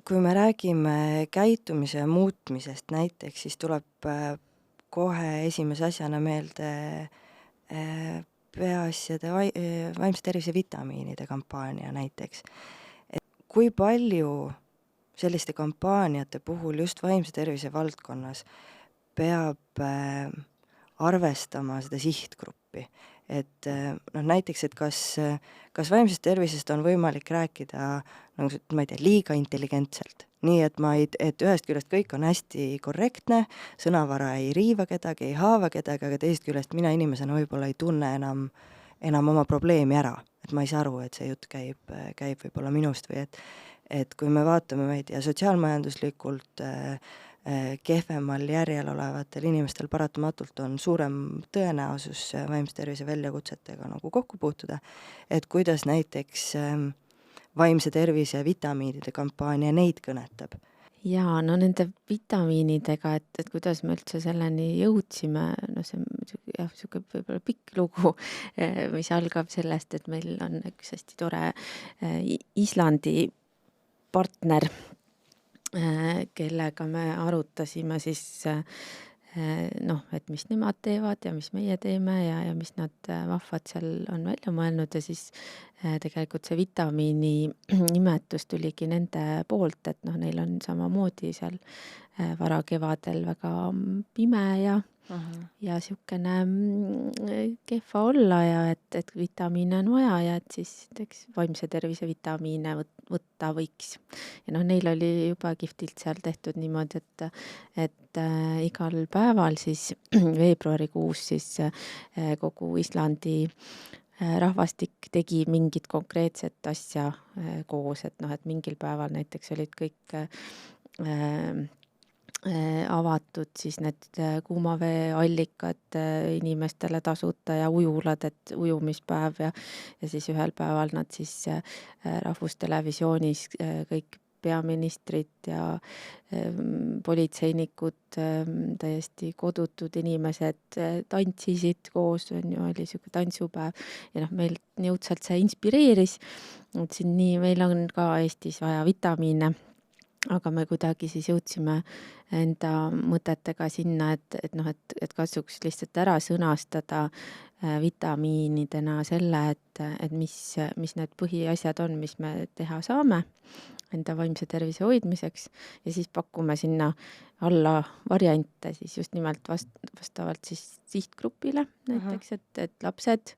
Kui me räägime käitumise muutmisest näiteks, siis tuleb kohe esimese asjana meelde peaasjade vaimse tervise vitamiinide kampaania näiteks. Kui palju selliste kampaaniate puhul just vaimse tervise valdkonnas peab arvestama seda sihtgruppi, et näiteks, et kas vaimsest tervisest on võimalik rääkida nagu, ma ei tea, liiga intelligentselt, nii et ühest küljest kõik on hästi korrektne, sõnavara ei riiva kedagi, ei haava kedagi, aga teisest küljest mina inimesena võib-olla ei tunne enam oma probleemi ära, et ma ei saa aru, et see jutt käib võib-olla minust või et kui me vaatame, ma ei tea, sotsiaalmajanduslikult kehvemal järjel olevatel inimestel paratamatult on suurem tõenäosus vaimse tervise väljakutsetega nagu kokku puutuda, et kuidas näiteks vaimse tervise vitamiinide kampaania neid kõnetab? Jaa, no nende vitamiinidega, et kuidas me üldse selleni jõudsime, see on niisugune võib-olla pikk lugu, mis algab sellest, et meil on üks hästi tore Islandi partner, kellega me arutasime siis et mis nemad teevad ja mis meie teeme ja mis nad vahvad seal on välja mõelnud ja siis tegelikult see vitamiini nimetus tuligi nende poolt, et neil on samamoodi seal varakevadel väga pime ja niisugune kehva olla ja et vitamiine on vaja ja et siis näiteks vaimse tervise vitamiine võtta võiks. Ja neil oli juba kihvtilt seal tehtud niimoodi, et igal päeval siis veebruarikuus siis kogu Islandi rahvastik tegi mingit konkreetset asja koos, et mingil päeval näiteks olid kõik avatud siis need kuumaveeallikad inimestele tasuta ja ujulad, et ujumispäev ja siis ühel päeval nad siis rahvustelevisioonis kõik peaministrid ja politseinikud, täiesti kodutud inimesed tantsisid koos, oli niisugune tantsupäev ja meil jõudsalt see inspireeris, mõtlesin nii, meil on ka Eestis vaja vitamiine, aga me kuidagi siis jõudsime enda mõtetega sinna, et katsuks lihtsalt ära sõnastada vitamiinidena selle, et mis need põhiasjad on, mis me teha saame enda vaimse tervise hoidmiseks ja siis pakume sinna alla variante siis just nimelt vastavalt siis sihtgrupile näiteks, et lapsed,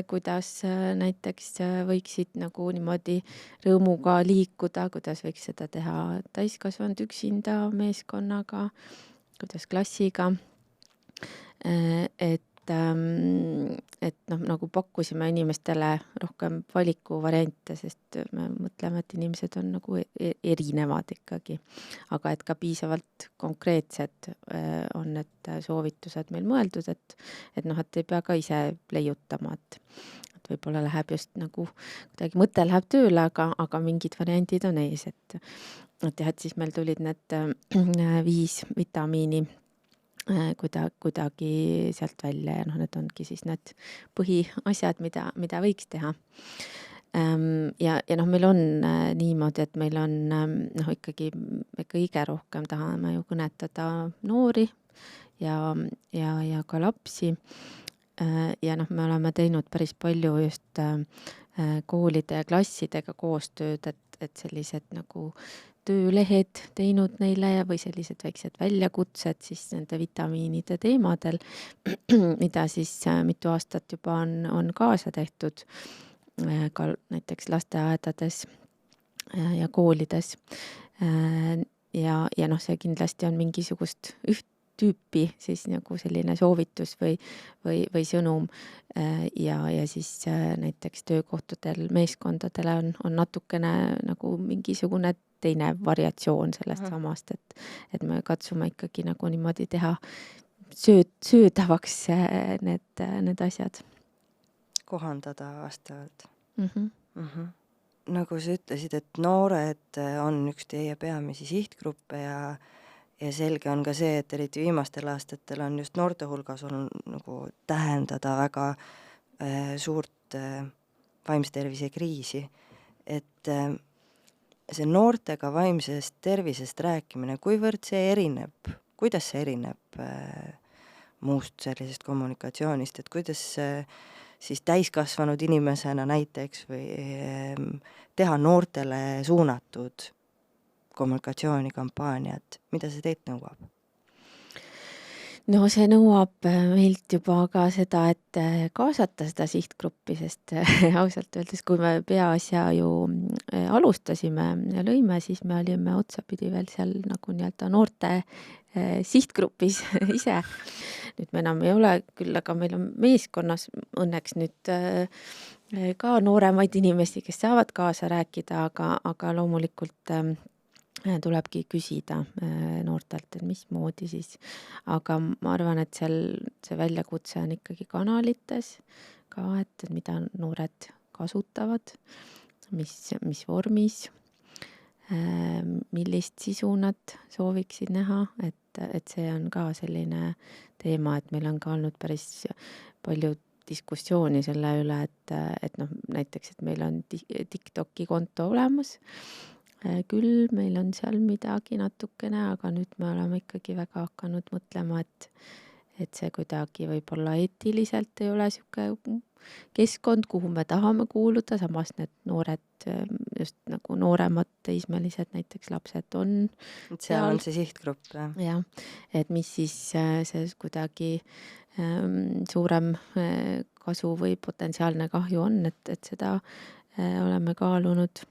kuidas näiteks võiksid nagu niimoodi rõõmuga liikuda, kuidas võiks seda teha täiskasvanud üksinda meeskonnaga, kuidas klassiga, et nagu pakkusime inimestele rohkem valikuvariante, sest me mõtleme, et inimesed on nagu erinevad ikkagi, aga et ka piisavalt konkreetsed on need soovitused meil mõeldud, et ei pea ka ise leiutama, et võib-olla läheb just nagu kuidagi mõte läheb tööle, aga mingid variandid on ees, et siis meil tulid need 5 vitamiini kuidagi sealt välja ja need ongi siis need põhiasjad, mida võiks teha. Ja meil on niimoodi, et meil on ikkagi kõige rohkem tahame ju kõnetada noori ja ka lapsi. Ja me oleme teinud päris palju just koolide ja klassidega koostööd, et sellised nagu töölehed teinud neile või sellised väiksed väljakutsed siis nende vitamiinide teemadel, mida siis mitu aastat juba on kaasa tehtud ka näiteks lasteaedades ja koolides. Ja see kindlasti on mingisugust üht tüüpi siis nagu selline soovitus või sõnum ja siis näiteks töökohtadel meeskondadele on natukene nagu mingisugune teine variatsioon sellest samast, et me katsume ikkagi nagu niimoodi teha söödavaks need asjad. Kohandada vastavalt. Nagu sa ütlesid, et noored on üks teie peamisi sihtgruppe ja selge on ka see, et eriti viimastel aastatel on just noorte hulgas on nagu tähendada väga suurt vaimse tervise kriisi, et see noortega vaimsest tervisest rääkimine, kuivõrd see erineb, kuidas see erineb muust sellisest kommunikatsioonist, et kuidas siis täiskasvanud inimesena näiteks või teha noortele suunatud kommunikatsioonikampaaniat, mida see teilt nõuab? No see nõuab meilt juba ka seda, et kaasata seda sihtgruppi, sest ausalt öeldes, kui me peaasja ju alustasime ja lõime, siis me olime otsapidi veel seal nagu nii-öelda noorte sihtgrupis ise. Nüüd me enam ei ole küll, aga meil on meeskonnas õnneks nüüd ka nooremaid inimesi, kes saavad kaasa rääkida, aga loomulikult tulebki küsida noortelt, et mismoodi siis. Aga ma arvan, et see väljakutse on ikkagi kanalites ka, et mida noored kasutavad, mis vormis, millist sisu nad sooviksid näha, et see on ka selline teema, et meil on ka olnud päris palju diskussiooni selle üle, et näiteks, et meil on TikToki konto olemas, küll meil on seal midagi natukene, aga nüüd me oleme ikkagi väga hakanud mõtlema, et see kuidagi võib-olla eetiliselt ei ole siuke keskkond, kuhu me tahame kuuluda, samas need noored, just nagu nooremad teismelised näiteks lapsed on. Et seal on see sihtgrupp, jah? Jah, et mis siis see kuidagi suurem kasu või potentsiaalne kahju on, et seda oleme kaalunud.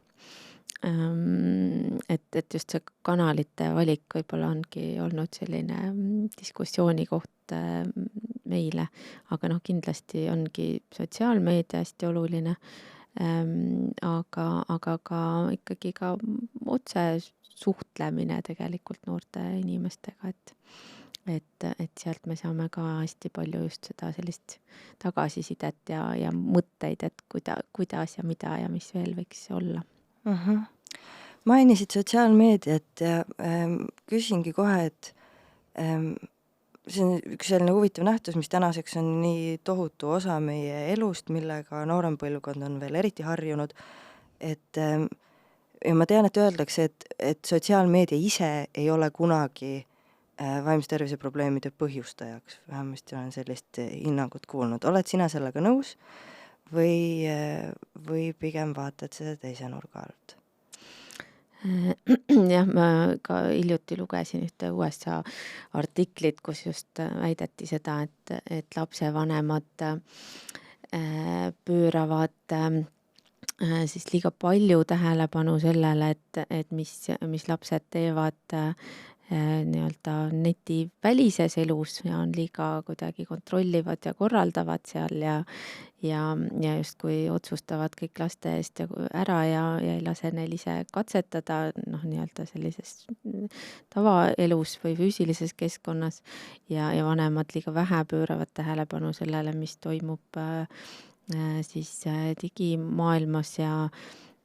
Et just see kanalite valik võib-olla ongi olnud selline diskussiooni koht meile, aga kindlasti ongi sotsiaalmeedia hästi oluline, aga ka ikkagi ka otse suhtlemine tegelikult noorte inimestega, et sealt me saame ka hästi palju just seda sellist tagasisidet ja mõtteid, et kuidas ja mida ja mis veel võiks olla. Mainisid sotsiaalmeediat ja küsingi kohe, et see on üks selline huvitav nähtus, mis tänaseks on nii tohutu osa meie elust, millega noorem põlvkond on veel eriti harjunud, et ja ma tean, et öeldakse, et sotsiaalmeedia ise ei ole kunagi vaimse tervise probleemide põhjustajaks, vähemasti olen sellist hinnangut kuulnud. Oled sina sellega nõus või pigem vaatad seda teise nurga alt? Jah, ma ka hiljuti lugesin ühte USA artiklit, kus just väideti seda, et lapsevanemad pööravad siis liiga palju tähelepanu sellele, et mis lapsed teevad nii-öelda netivälises elus ja on liiga kuidagi kontrollivad ja korraldavad seal ja justkui otsustavad kõik laste eest ära ja ei lase neil ise katsetada nii-öelda sellises tavaelus või füüsilises keskkonnas ja vanemad liiga vähe pööravad tähelepanu sellele, mis toimub siis digimaailmas ja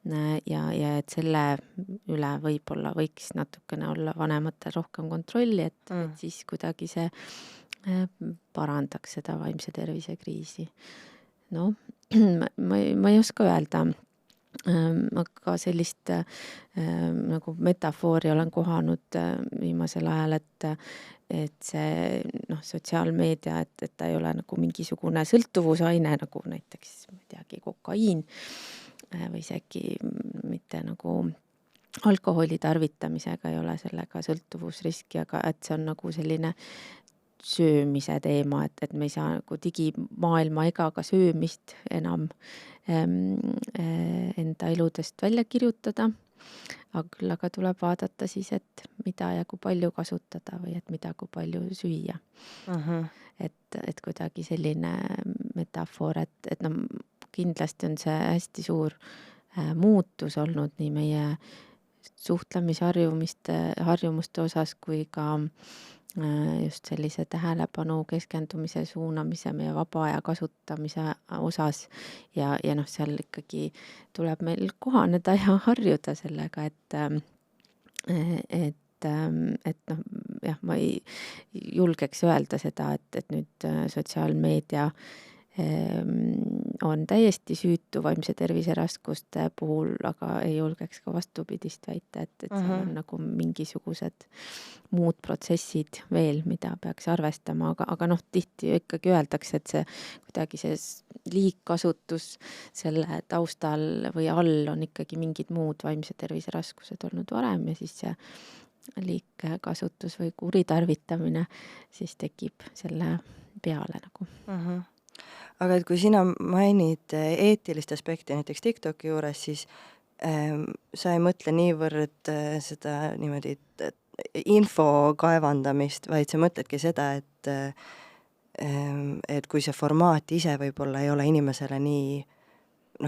et selle üle võib-olla võiks natukene olla vanematel rohkem kontrolli, et siis kuidagi see parandaks seda vaimse tervise kriisi. No, ma ei oska öelda, aga sellist nagu metafoori olen kohanud viimasel ajal, et see sotsiaalmeedia, et ta ei ole nagu mingisugune sõltuvusaine, nagu näiteks, ma ei teagi, kokaiin või isegi mitte nagu alkoholi tarvitamisega ei ole sellega sõltuvusriski, aga et see on nagu selline söömise teema, et me ei saa nagu digimaailma ega ka söömist enam enda eludest välja kirjutada, aga tuleb vaadata siis, et mida ja kui palju kasutada või et mida kui palju süüa. Et kuidagi selline metafoor, et kindlasti on see hästi suur muutus olnud nii meie suhtlemisharjumuste osas kui ka just sellise tähelepanu keskendumise suunamise meie vaba aja kasutamise osas ja seal ikkagi tuleb meil kohaneda ja harjuda sellega, et jah, ma ei julgeks öelda seda, et nüüd sotsiaalmeedia on täiesti süütu vaimse tervise raskuste puhul, aga ei julgeks ka vastupidist väita, et seal on nagu mingisugused muud protsessid veel, mida peaks arvestama, aga tihti ikkagi öeldakse, et see kuidagi see liigkasutus selle taustal või all on ikkagi mingid muud vaimse tervise raskused olnud varem ja siis see liigkasutus või kuritarvitamine siis tekib selle peale nagu. Aga et kui sina mainid eetilist aspekti näiteks TikToki juures, siis sa ei mõtle niivõrd seda niimoodi info kaevandamist, vaid sa mõtledki seda, et kui see formaat ise võib-olla ei ole inimesele nii,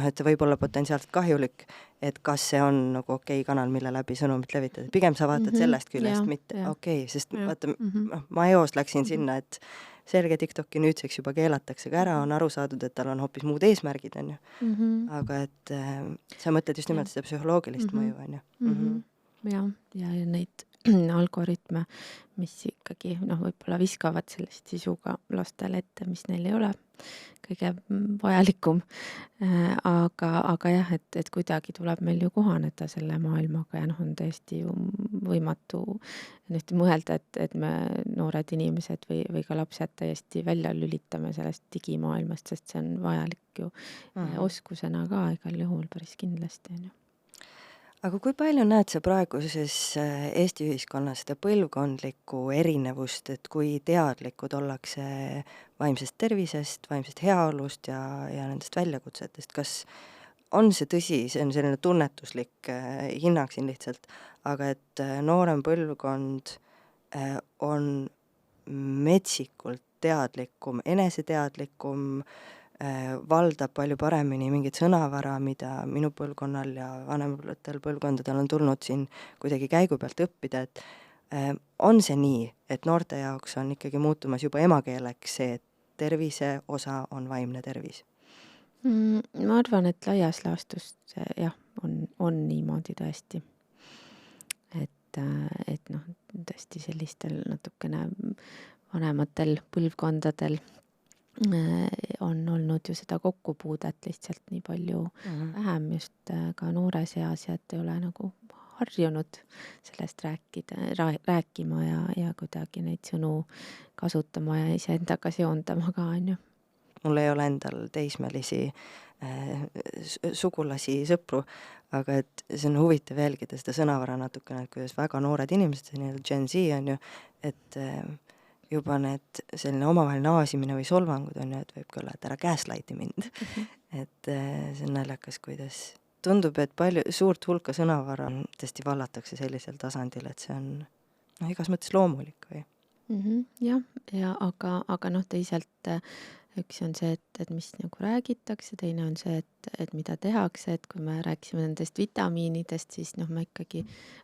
et see võib olla potentsiaalselt kahjulik, et kas see on nagu okei kanal, mille läbi sõnumit levitada. Pigem sa vaatad sellest küljest, mitte okei, sest vaata, ma eos läksin sinna, et selge TikToki nüüdseks juba keelatakse ka ära, on aru saadud, et tal on hoopis muud eesmärgid, on ju. Aga et sa mõtled just nimelt seda psühholoogilist mõju, on ju. Ja neid algoritme, mis ikkagi võib-olla viskavad sellist sisuga lastele ette, mis neil ei ole kõige vajalikum. Aga jah, et kuidagi tuleb meil ju kohaneda selle maailmaga ja on täiesti ju võimatu mõelda, et me noored inimesed või ka lapsed täiesti välja lülitame sellest digimaailmast, sest see on vajalik ju oskusena ka igal juhul päris kindlasti, on ju. Aga kui palju näed sa praeguses Eesti ühiskonnas seda põlvkondlikku erinevust, et kui teadlikud ollakse vaimsest tervisest, vaimsest heaolust ja nendest väljakutsetest, kas on see tõsi, see on selline tunnetuslik hinnang siin lihtsalt, aga et noorem põlvkond on metsikult teadlikum, eneseteadlikum, valdab palju paremini mingit sõnavara, mida minu põlvkonnal ja vanematel põlvkondadel on tulnud siin kuidagi käigu pealt õppida, et on see nii, et noorte jaoks on ikkagi muutumas juba emakeeleks see, et tervise osa on vaimne tervis? Ma arvan, et laias laastus jah, on niimoodi tõesti. Et tõesti sellistel natukene vanematel põlvkondadel on olnud ju seda kokkupuudet lihtsalt nii palju vähem just ka noores eas ja et ei ole nagu harjunud sellest rääkima ja kuidagi neid sõnu kasutama ja iseendaga seondama ka, on ju. Mul ei ole endal teismelisi sugulasi, sõpru, aga et see on huvitav jälgida seda sõnavara natukene, et kuidas väga noored inimesed, see nii-öelda Gen Z on ju, et juba need selline omavaheline aasimine või solvangud on ju, et võib küll, et ära gaslight'i mind. Et see on naljakas, kuidas tundub, et suurt hulka sõnavara tõesti vallatakse sellisel tasandil, et see on igas mõttes loomulik või? Jah, aga teisalt üks on see, et mis nagu räägitakse, teine on see, et mida tehakse, et kui me rääkisime nendest vitamiinidest, siis me ikkagi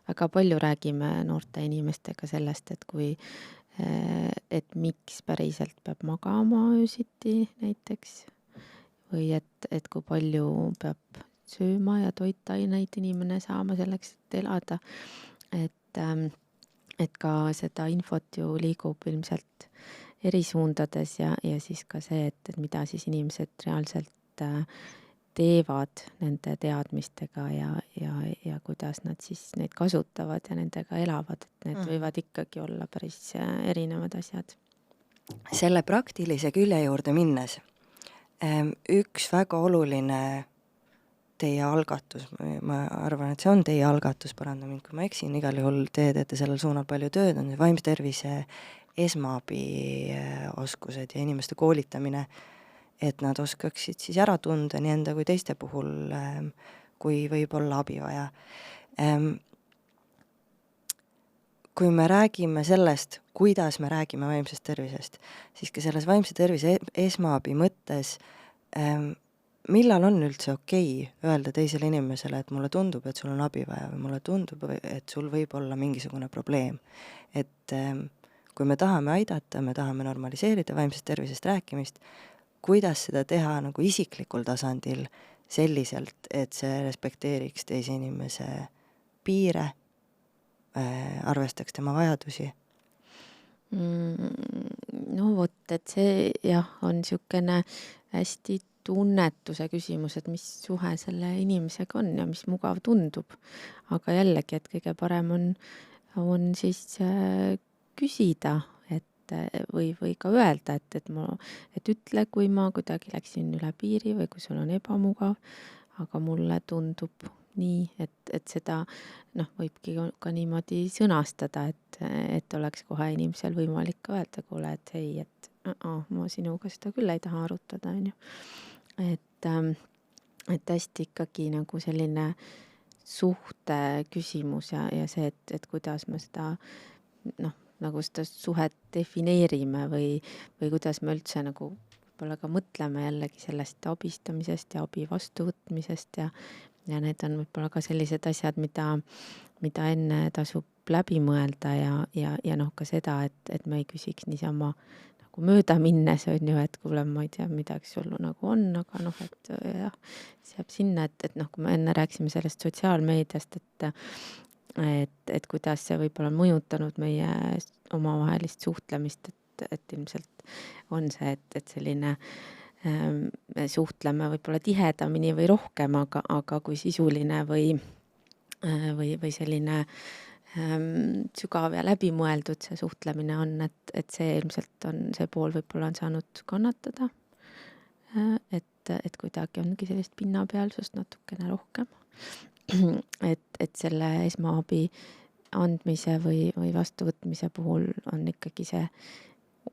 väga palju räägime noorte inimestega sellest, et miks päriselt peab magama öösiti näiteks või et kui palju peab sööma ja toitaineid inimene saama selleks, et elada. Et ka seda infot ju liigub ilmselt eri suundades ja siis ka see, et mida siis inimesed reaalselt teevad nende teadmistega ja kuidas nad siis neid kasutavad ja nendega elavad, et need võivad ikkagi olla päris erinevad asjad. Selle praktilise külje juurde minnes, üks väga oluline teie algatus, ma arvan, et see on teie algatus, paranda mind, kui ma eksin, igal juhul te teete sellel suunal palju tööd, on vaimse tervise esmaabi oskused ja inimeste koolitamine, et nad oskaksid siis ära tunda nii enda kui teiste puhul, kui võib olla abi vaja. Kui me räägime sellest, kuidas me räägime vaimsest tervisest, siis ka selles vaimse tervise esmaabi mõttes millal on üldse okei öelda teisele inimesele, et mulle tundub, et sul on abi vaja või mulle tundub, et sul võib olla mingisugune probleem. Et kui me tahame aidata, me tahame normaliseerida vaimsest tervisest rääkimist, kuidas seda teha nagu isiklikul tasandil selliselt, et see respekteeriks teise inimese piire, arvestaks tema vajadusi? No vot, et see jah, on niisugune hästi tunnetuse küsimus, et mis suhe selle inimesega on ja mis mugav tundub. Aga jällegi, et kõige parem on siis küsida, või ka öelda, et ütle, kui ma kuidagi läksin üle piiri või kui sul on ebamugav, aga mulle tundub nii, et seda võibki ka niimoodi sõnastada, et oleks kohe inimesel võimalik ka öelda, kuule, et hei, et ma sinuga seda küll ei taha arutada, on ju. Et hästi ikkagi nagu selline suhte küsimus ja see, et kuidas me seda nagu seda suhet defineerime või kuidas me üldse nagu võib-olla ka mõtleme jällegi sellest abistamisest ja abi vastuvõtmisest ja need on võib-olla ka sellised asjad, mida enne tasub läbi mõelda ja ka seda, et me ei küsiks niisama nagu mööda minnes, on ju, et kuule, ma ei tea, midagi sul nagu on, aga et jah, see jääb sinna, et kui me enne rääkisime sellest sotsiaalmeediast, et kuidas see võib-olla on mõjutanud meie omavahelist suhtlemist, et ilmselt on see, et selline suhtleme võib-olla tihedamini või rohkem, aga kui sisuline või selline sügav ja läbimõeldud see suhtlemine on, et see ilmselt on, see pool võib-olla on saanud kannatada, et kuidagi ongi sellist pinnapealsust natukene rohkem. Et selle esmaabi andmise või vastuvõtmise puhul on ikkagi see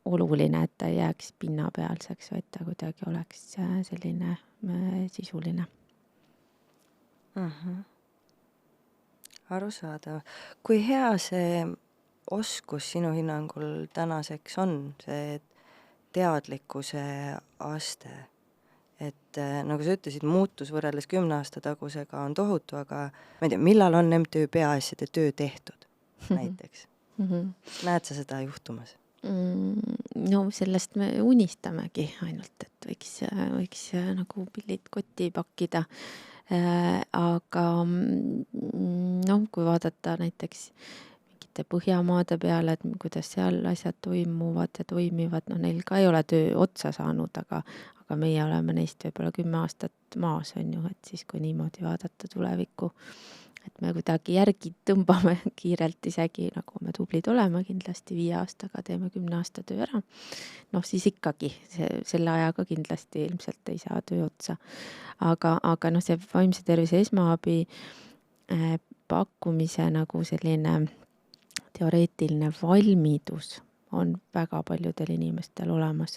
oluline, et ta ei jääks pinnapealseks, vaid ta kuidagi oleks selline sisuline. Arusaadav. Kui hea see oskus sinu hinnangul tänaseks on, see teadlikkuse aste? Et nagu sa ütlesid, muutus võrreldes 10 aasta tagusega on tohutu, aga ma ei tea, millal on MTÜ Peaasjade töö tehtud näiteks? Näed sa seda juhtumas? No sellest me unistamegi ainult, et võiks nagu pillid kotti pakkida. Aga kui vaadata näiteks mingite Põhjamaade peale, et kuidas seal asjad toimuvad ja toimivad, neil ka ei ole töö otsa saanud, aga meie oleme neist võib-olla 10 aastat maas, on ju, et siis kui niimoodi vaadata tulevikku, et me kuidagi järgi tõmbame kiirelt, isegi nagu me tublid oleme, kindlasti 5 aastaga teeme 10 aasta töö ära. Noh, siis ikkagi selle ajaga kindlasti ilmselt ei saa töö otsa. Aga noh, see vaimse tervise esmaabi pakkumise nagu selline teoreetiline valmidus on väga paljudel inimestel olemas.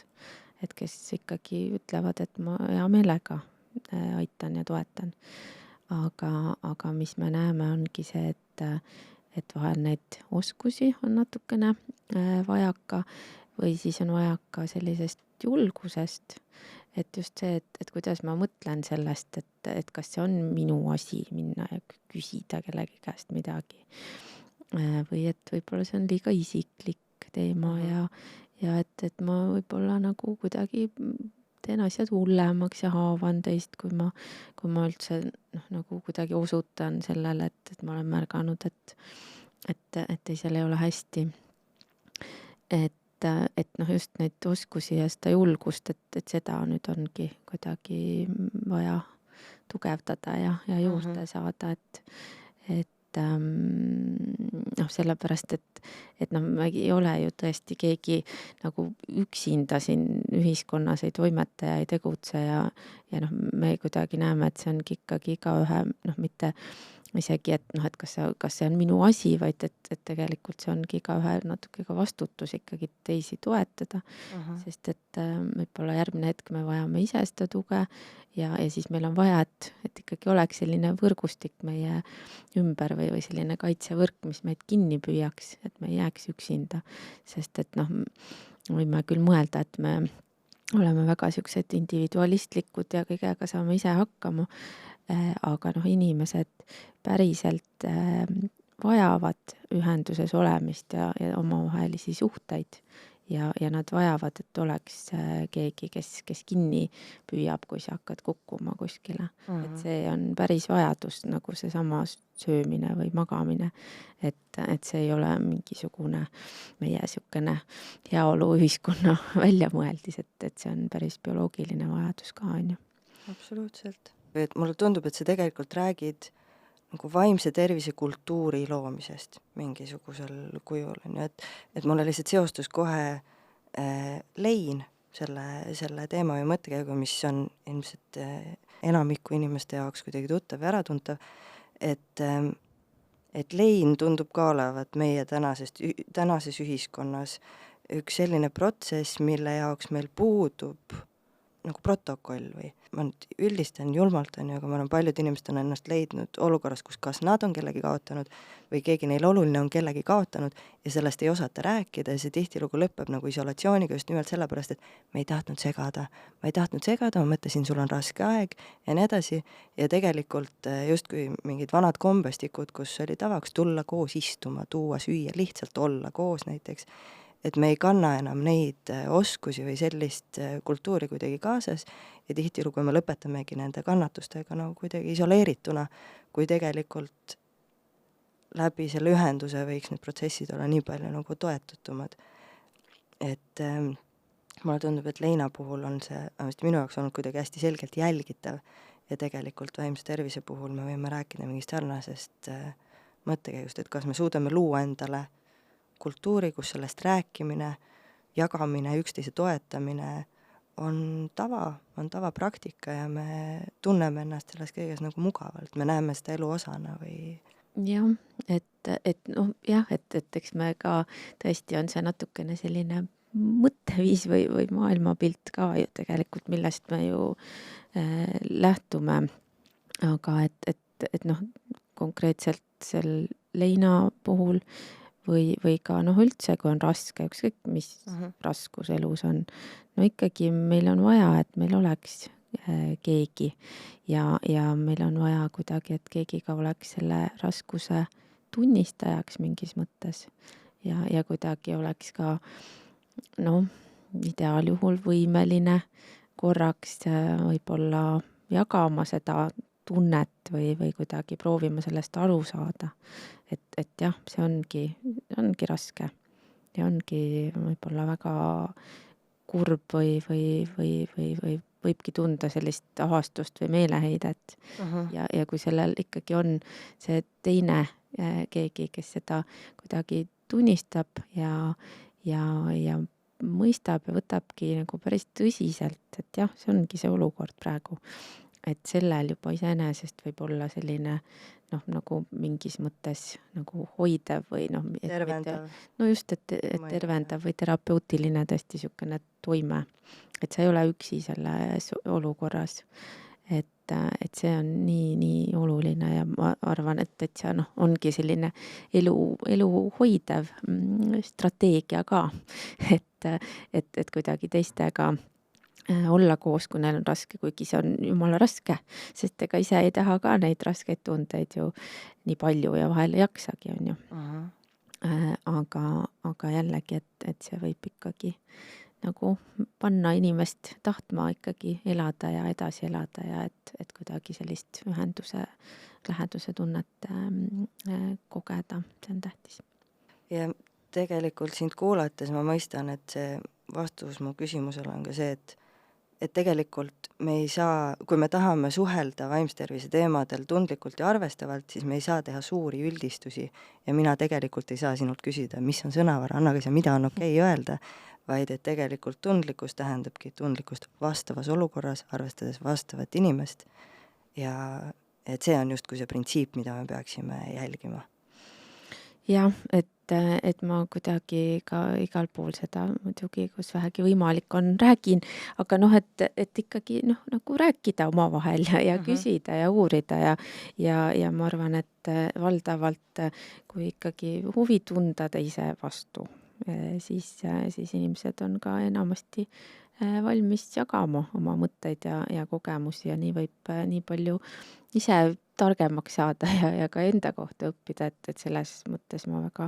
Et kes ikkagi ütlevad, et ma hea meelega aitan ja toetan. Aga mis me näeme, ongi see, et vahel neid oskusi on natukene vajaka või siis on vajaka sellisest julgusest. Et just see, et kuidas ma mõtlen sellest, et kas see on minu asi minna ja küsida kellegi käest midagi. Või et võib-olla see on liiga isiklik teema ja et ma võib-olla nagu kuidagi teen asjad hullemaks ja haavan teist, kui ma üldse nagu kuidagi osutan sellele, et ma olen märganud, et teisel ei ole hästi. Et just neid oskusi ja seda julgust, et seda nüüd ongi kuidagi vaja tugevdada ja juurde saada, et sellepärast, et me ei ole ju tõesti keegi nagu üksinda siin ühiskonnas ei toimeta ja ei tegutse ja me kuidagi näeme, et see ongi ikkagi igaühe, mitte isegi, et kas see on minu asi, vaid et tegelikult see ongi igaühe natuke ka vastutus ikkagi teisi toetada, sest et võib-olla järgmine hetk me vajame ise seda tuge ja siis meil on vaja, et ikkagi oleks selline võrgustik meie ümber või selline kaitsevõrk, mis meid kinni püüaks, et me ei jääks üksinda, sest et võime küll mõelda, et me oleme väga siuksed individualistlikud ja kõigega saame ise hakkama, aga inimesed päriselt vajavad ühenduses olemist ja omavahelisi suhteid ja nad vajavad, et oleks keegi, kes kinni püüab, kui sa hakkad kukkuma kuskile. Et see on päris vajadus, nagu seesama söömine või magamine, et see ei ole mingisugune meie siukene heaoluühiskonna väljamõeldis, et see on päris bioloogiline vajadus ka, on ju. Absoluutselt. Et mulle tundub, et sa tegelikult räägid nagu vaimse tervise kultuuri loomisest mingisugusel kujul, on ju, et mulle lihtsalt seostus kohe lein selle teema või mõttekäiguga, mis on ilmselt enamiku inimeste jaoks kuidagi tuttav ja äratuntav, et lein tundub ka olevat meie tänases ühiskonnas üks selline protsess, mille jaoks meil puudub nagu protokoll või ma nüüd üldistan julmalt, on ju, aga ma olen paljud inimesed on ennast leidnud olukorras, kus kas nad on kellegi kaotanud või keegi neil oluline on kellegi kaotanud ja sellest ei osata rääkida ja see tihtilugu lõpeb nagu isolatsiooniga just nimelt sellepärast, et me ei tahtnud segada, ma mõtlesin, sul on raske aeg ja nii edasi ja tegelikult justkui mingid vanad kombestikud, kus oli tavaks tulla koos istuma, tuua süüa, lihtsalt olla koos näiteks, et me ei kanna enam neid oskusi või sellist kultuuri kuidagi kaasas ja tihtilugu me lõpetamegi nende kannatustega nagu kuidagi isoleerituna, kui tegelikult läbi selle ühenduse võiks need protsessid olla nii palju nagu toetatumad. Et mulle tundub, et leina puhul on see minu jaoks olnud kuidagi hästi selgelt jälgitav ja tegelikult vaimse tervise puhul me võime rääkida mingist sarnasest mõttekäigust, et kas me suudame luua endale kultuuri, kus sellest rääkimine, jagamine, üksteise toetamine on tavapraktika ja me tunneme ennast selles kõiges nagu mugavalt, me näeme seda elu osana või... Jah, et eks me ka tõesti on see natukene selline mõtteviis või maailmapilt ka ju tegelikult, millest me ju lähtume, aga et konkreetselt sel leina puhul või ka üldse, kui on raske, ükskõik mis raskus elus on, ikkagi meil on vaja, et meil oleks keegi ja meil on vaja kuidagi, et keegi ka oleks selle raskuse tunnistajaks mingis mõttes ja kuidagi oleks ka ideaaljuhul võimeline korraks võib-olla jagama seda tunnet või kuidagi proovima sellest aru saada. Et jah, see ongi raske ja ongi võib-olla väga kurb või võibki tunda sellist ahastust või meeleheidet ja kui sellel ikkagi on see teine keegi, kes seda kuidagi tunnistab ja mõistab ja võtabki nagu päris tõsiselt, et jah, see ongi see olukord praegu. Et sellel juba iseenesest võib olla selline nagu mingis mõttes nagu hoidev või tervendav. no just, et tervendav või terapeutiline tõesti niisugune toime. Et sa ei ole üksi selles olukorras. Et see on nii oluline ja ma arvan, et see ongi selline elu hoidev strateegia ka, et kuidagi teistega olla koos, kui neil on raske, kuigi see on jumala raske, sest ega ise ei taha ka neid raskeid tundeid ju nii palju ja vahel ei jaksagi, on ju. Aga jällegi, et see võib ikkagi nagu panna inimest tahtma ikkagi elada ja edasi elada ja et kuidagi sellist ühenduse, läheduse tunnet kogeda, see on tähtis. Ja tegelikult sind kuulates ma mõistan, et see vastus mu küsimusele on ka see, et tegelikult me ei saa, kui me tahame suhelda vaimse tervise teemadel tundlikult ja arvestavalt, siis me ei saa teha suuri üldistusi ja mina tegelikult ei saa sinult küsida, mis on sõnavara, anna see, mida on okei öelda, vaid et tegelikult tundlikkus tähendabki tundlikkust vastavas olukorras, arvestades vastavat inimest ja et see on justkui see printsiip, mida me peaksime jälgima. Jah, et ma kuidagi ka igal pool seda muidugi, kus vähegi võimalik on, räägin, aga et ikkagi nagu rääkida omavahel ja küsida ja uurida ja ma arvan, et valdavalt, kui ikkagi huvi tunda teise vastu, siis inimesed on ka enamasti valmis jagama oma mõtteid ja kogemusi ja nii võib nii palju ise targemaks saada ja ka enda kohta õppida, et selles mõttes ma väga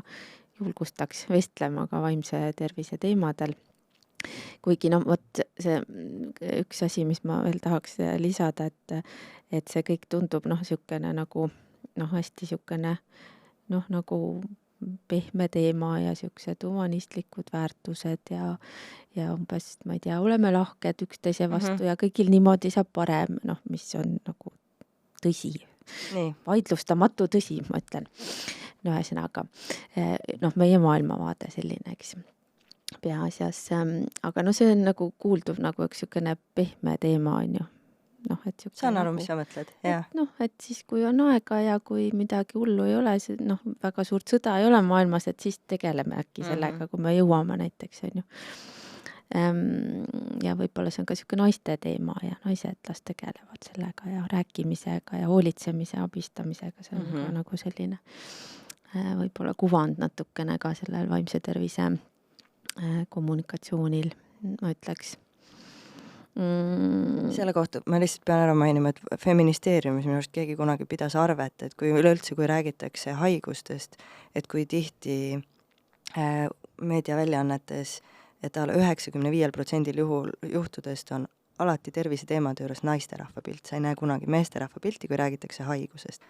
julgustaks vestlema ka vaimse tervise teemadel. Kuigi vot see üks asi, mis ma veel tahaks lisada, et see kõik tundub niisugune nagu hästi niisugune nagu pehme teema ja niisugused humanistlikud väärtused ja umbes, ma ei tea, oleme lahked üksteise vastu ja kõigil niimoodi saab parem, mis on nagu tõsi. Vaidlustamatu tõsi, ma ütlen. Ühesõnaga, meie maailmavaade selline, eks, peaasjas, aga see on nagu kuulduv nagu üks niisugune pehme teema, on ju. Saan aru, mis sa mõtled, jah. Et siis, kui on aega ja kui midagi hullu ei ole, väga suurt sõda ei ole maailmas, et siis tegeleme äkki sellega, kui me jõuame näiteks, on ju. Ja võib-olla see on ka niisugune naiste teema ja naised las tegelevad sellega ja rääkimisega ja hoolitsemise, abistamisega, see on ka nagu selline võib-olla kuvand natukene ka sellel vaimse tervise kommunikatsioonil, ma ütleks. Selle kohta ma lihtsalt pean ära mainima, et feministeeriumis minu arust keegi kunagi pidas arvet, et kui üleüldse, kui räägitakse haigustest, et kui tihti meediaväljaannetes, et 95% juhtudest on alati terviseteemade juures naisterahva pilt. Sa ei näe kunagi meesterahva pilti, kui räägitakse haigusest.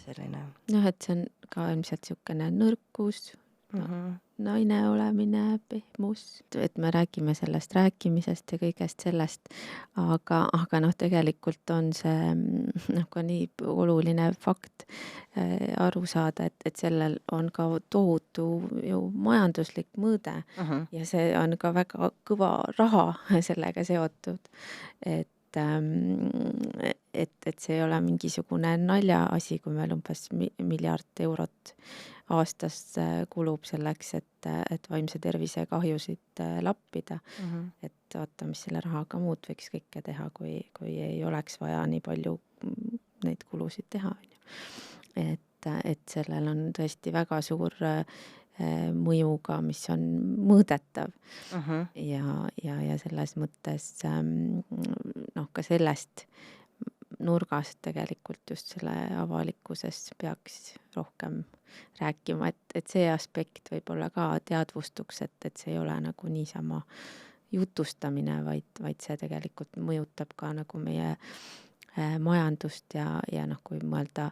Selline. Et see on ka ilmselt niisugune nõrkus, naine olemine, pehmus, et me räägime sellest rääkimisest ja kõigest sellest, aga tegelikult on see ka nii oluline fakt aru saada, et sellel on ka tohutu ju majanduslik mõõde ja see on ka väga kõva raha sellega seotud, et see ei ole mingisugune naljaasi, kui meil umbes miljard eurot aastas kulub selleks, et vaimse tervise kahjusid lappida. Et vaata, mis selle rahaga muud võiks kõike teha, kui ei oleks vaja nii palju neid kulusid teha. Et sellel on tõesti väga suur mõjuga, mis on mõõdetav ja selles mõttes ka sellest nurgast tegelikult just selle avalikkuses peaks rohkem rääkima, et see aspekt võib-olla ka teadvustuks, et see ei ole nagu niisama jutustamine, vaid see tegelikult mõjutab ka nagu meie majandust ja kui mõelda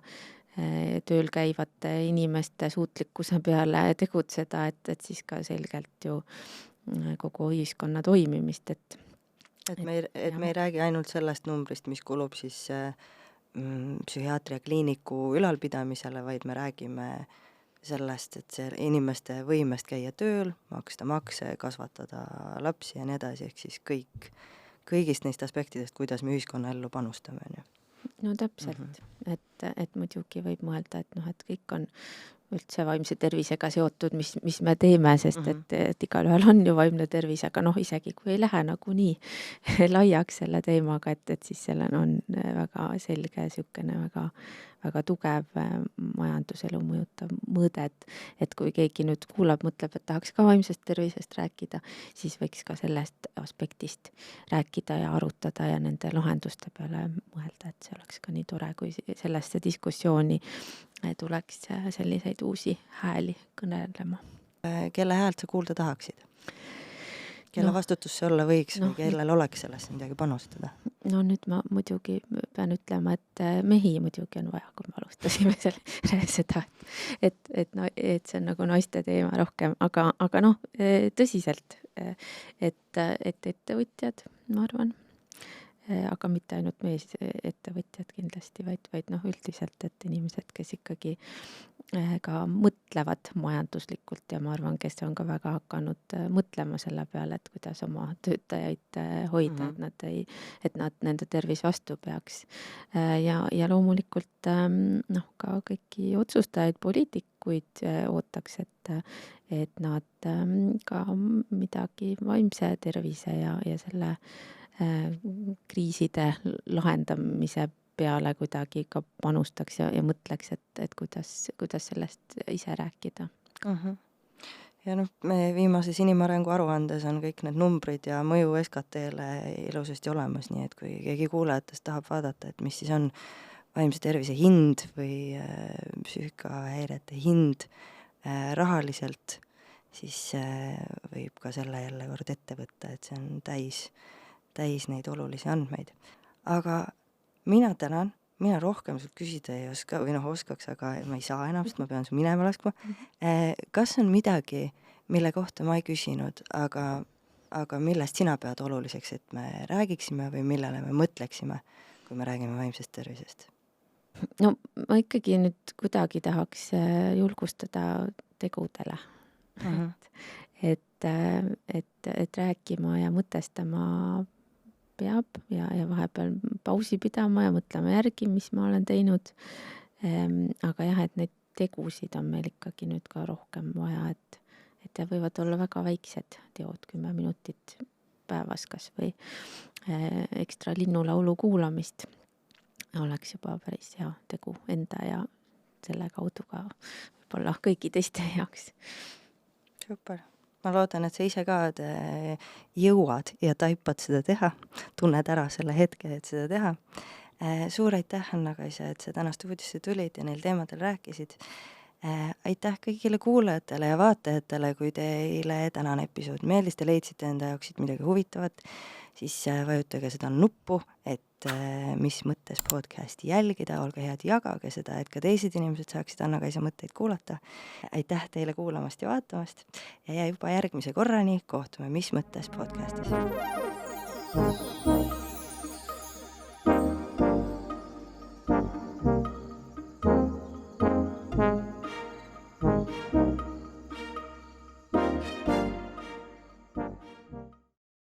tööl käivate inimeste suutlikkuse peale tegutseda, et siis ka selgelt ju kogu ühiskonna toimimist, et me ei räägi ainult sellest numbrist, mis kulub siis psühhiaatriakliiniku ülalpidamisele, vaid me räägime sellest, et see inimeste võimest käia tööl, maksta makse, kasvatada lapsi ja nii edasi, ehk siis kõigist neist aspektidest, kuidas me ühiskonnaellu panustame, on ju. No täpselt, et muidugi võib mõelda, et noh, et kõik on üldse vaimse tervisega seotud, mis me teeme, sest et igalühel on ju vaimne tervis, aga noh, isegi kui ei lähe nagunii laiaks selle teemaga, et siis sellel on väga selge niisugune väga tugev majanduselu mõjutav mõõde, et kui keegi nüüd kuulab, mõtleb, et tahaks ka vaimsest tervisest rääkida, siis võiks ka sellest aspektist rääkida ja arutada ja nende lahenduste peale mõelda, et see oleks ka nii tore, kui sellesse diskussiooni tuleks selliseid uusi hääli kõnelema. Kelle häält sa kuulda tahaksid? Kelle vastutus see olla võiks või kellel oleks sellesse midagi panustada? No nüüd ma muidugi pean ütlema, et mehi muidugi on vaja, kui me alustasime seda, et see on nagu naiste teema rohkem, aga noh, tõsiselt, et ettevõtjad, ma arvan, aga mitte ainult mees ettevõtjad kindlasti, vaid noh, üldiselt, et inimesed, kes ikkagi ka mõtlevad majanduslikult ja ma arvan, kes on ka väga hakanud mõtlema selle peale, et kuidas oma töötajaid hoida, et nad nende tervis vastu peaks. Ja loomulikult noh, ka kõiki otsustajaid, poliitikuid ootaks, et nad ka midagi vaimse tervise ja selle kriiside lahendamise peale kuidagi ka panustaks ja mõtleks, et kuidas sellest ise rääkida. Ja noh, me viimases inimarengu aruandes on kõik need numbrid ja mõju SKT-le ilusasti olemas, nii et kui keegi kuulajatest tahab vaadata, et mis siis on vaimse tervise hind või psüühikahäirete hind rahaliselt, siis võib ka selle jälle kord ette võtta, et see on täis neid olulisi andmeid. Aga mina tänan, mina rohkem sult küsida ei oska või noh, oskaks, aga ma ei saa enam, sest ma pean su minema laskma. Kas on midagi, mille kohta ma ei küsinud, aga millest sina pead oluliseks, et me räägiksime või millele me mõtleksime, kui me räägime vaimsest tervisest? No ma ikkagi nüüd kuidagi tahaks julgustada tegudele. Et rääkima ja mõtestama peab ja vahepeal pausi pidama ja mõtlema järgi, mis ma olen teinud. Aga jah, et neid tegusid on meil ikkagi nüüd ka rohkem vaja, et võivad olla väga väiksed teod, 10 minutit päevas kas või ekstra linnulaulu kuulamist oleks juba päris hea tegu enda ja selle kaudu ka võib-olla kõigi teiste heaks. Super. Ma loodan, et sa ise ka jõuad ja taipad seda teha, tunned ära selle hetke, et seda teha. Suur aitäh, Anna-Kaisa, et sa tänast uudisse tulid ja neil teemadel rääkisid. Aitäh kõigile kuulajatele ja vaatajatele, kui teile tänane episood meeldis, te leidsite enda jaoks midagi huvitavat, siis vajutage seda nuppu, et mis mõttes podcasti jälgida, olge head, jagage seda, et ka teised inimesed saaksid Anna-Kaisa mõtteid kuulata. Aitäh teile kuulamast ja vaatamast ja juba järgmise korrani kohtume Mis mõttes podcastis.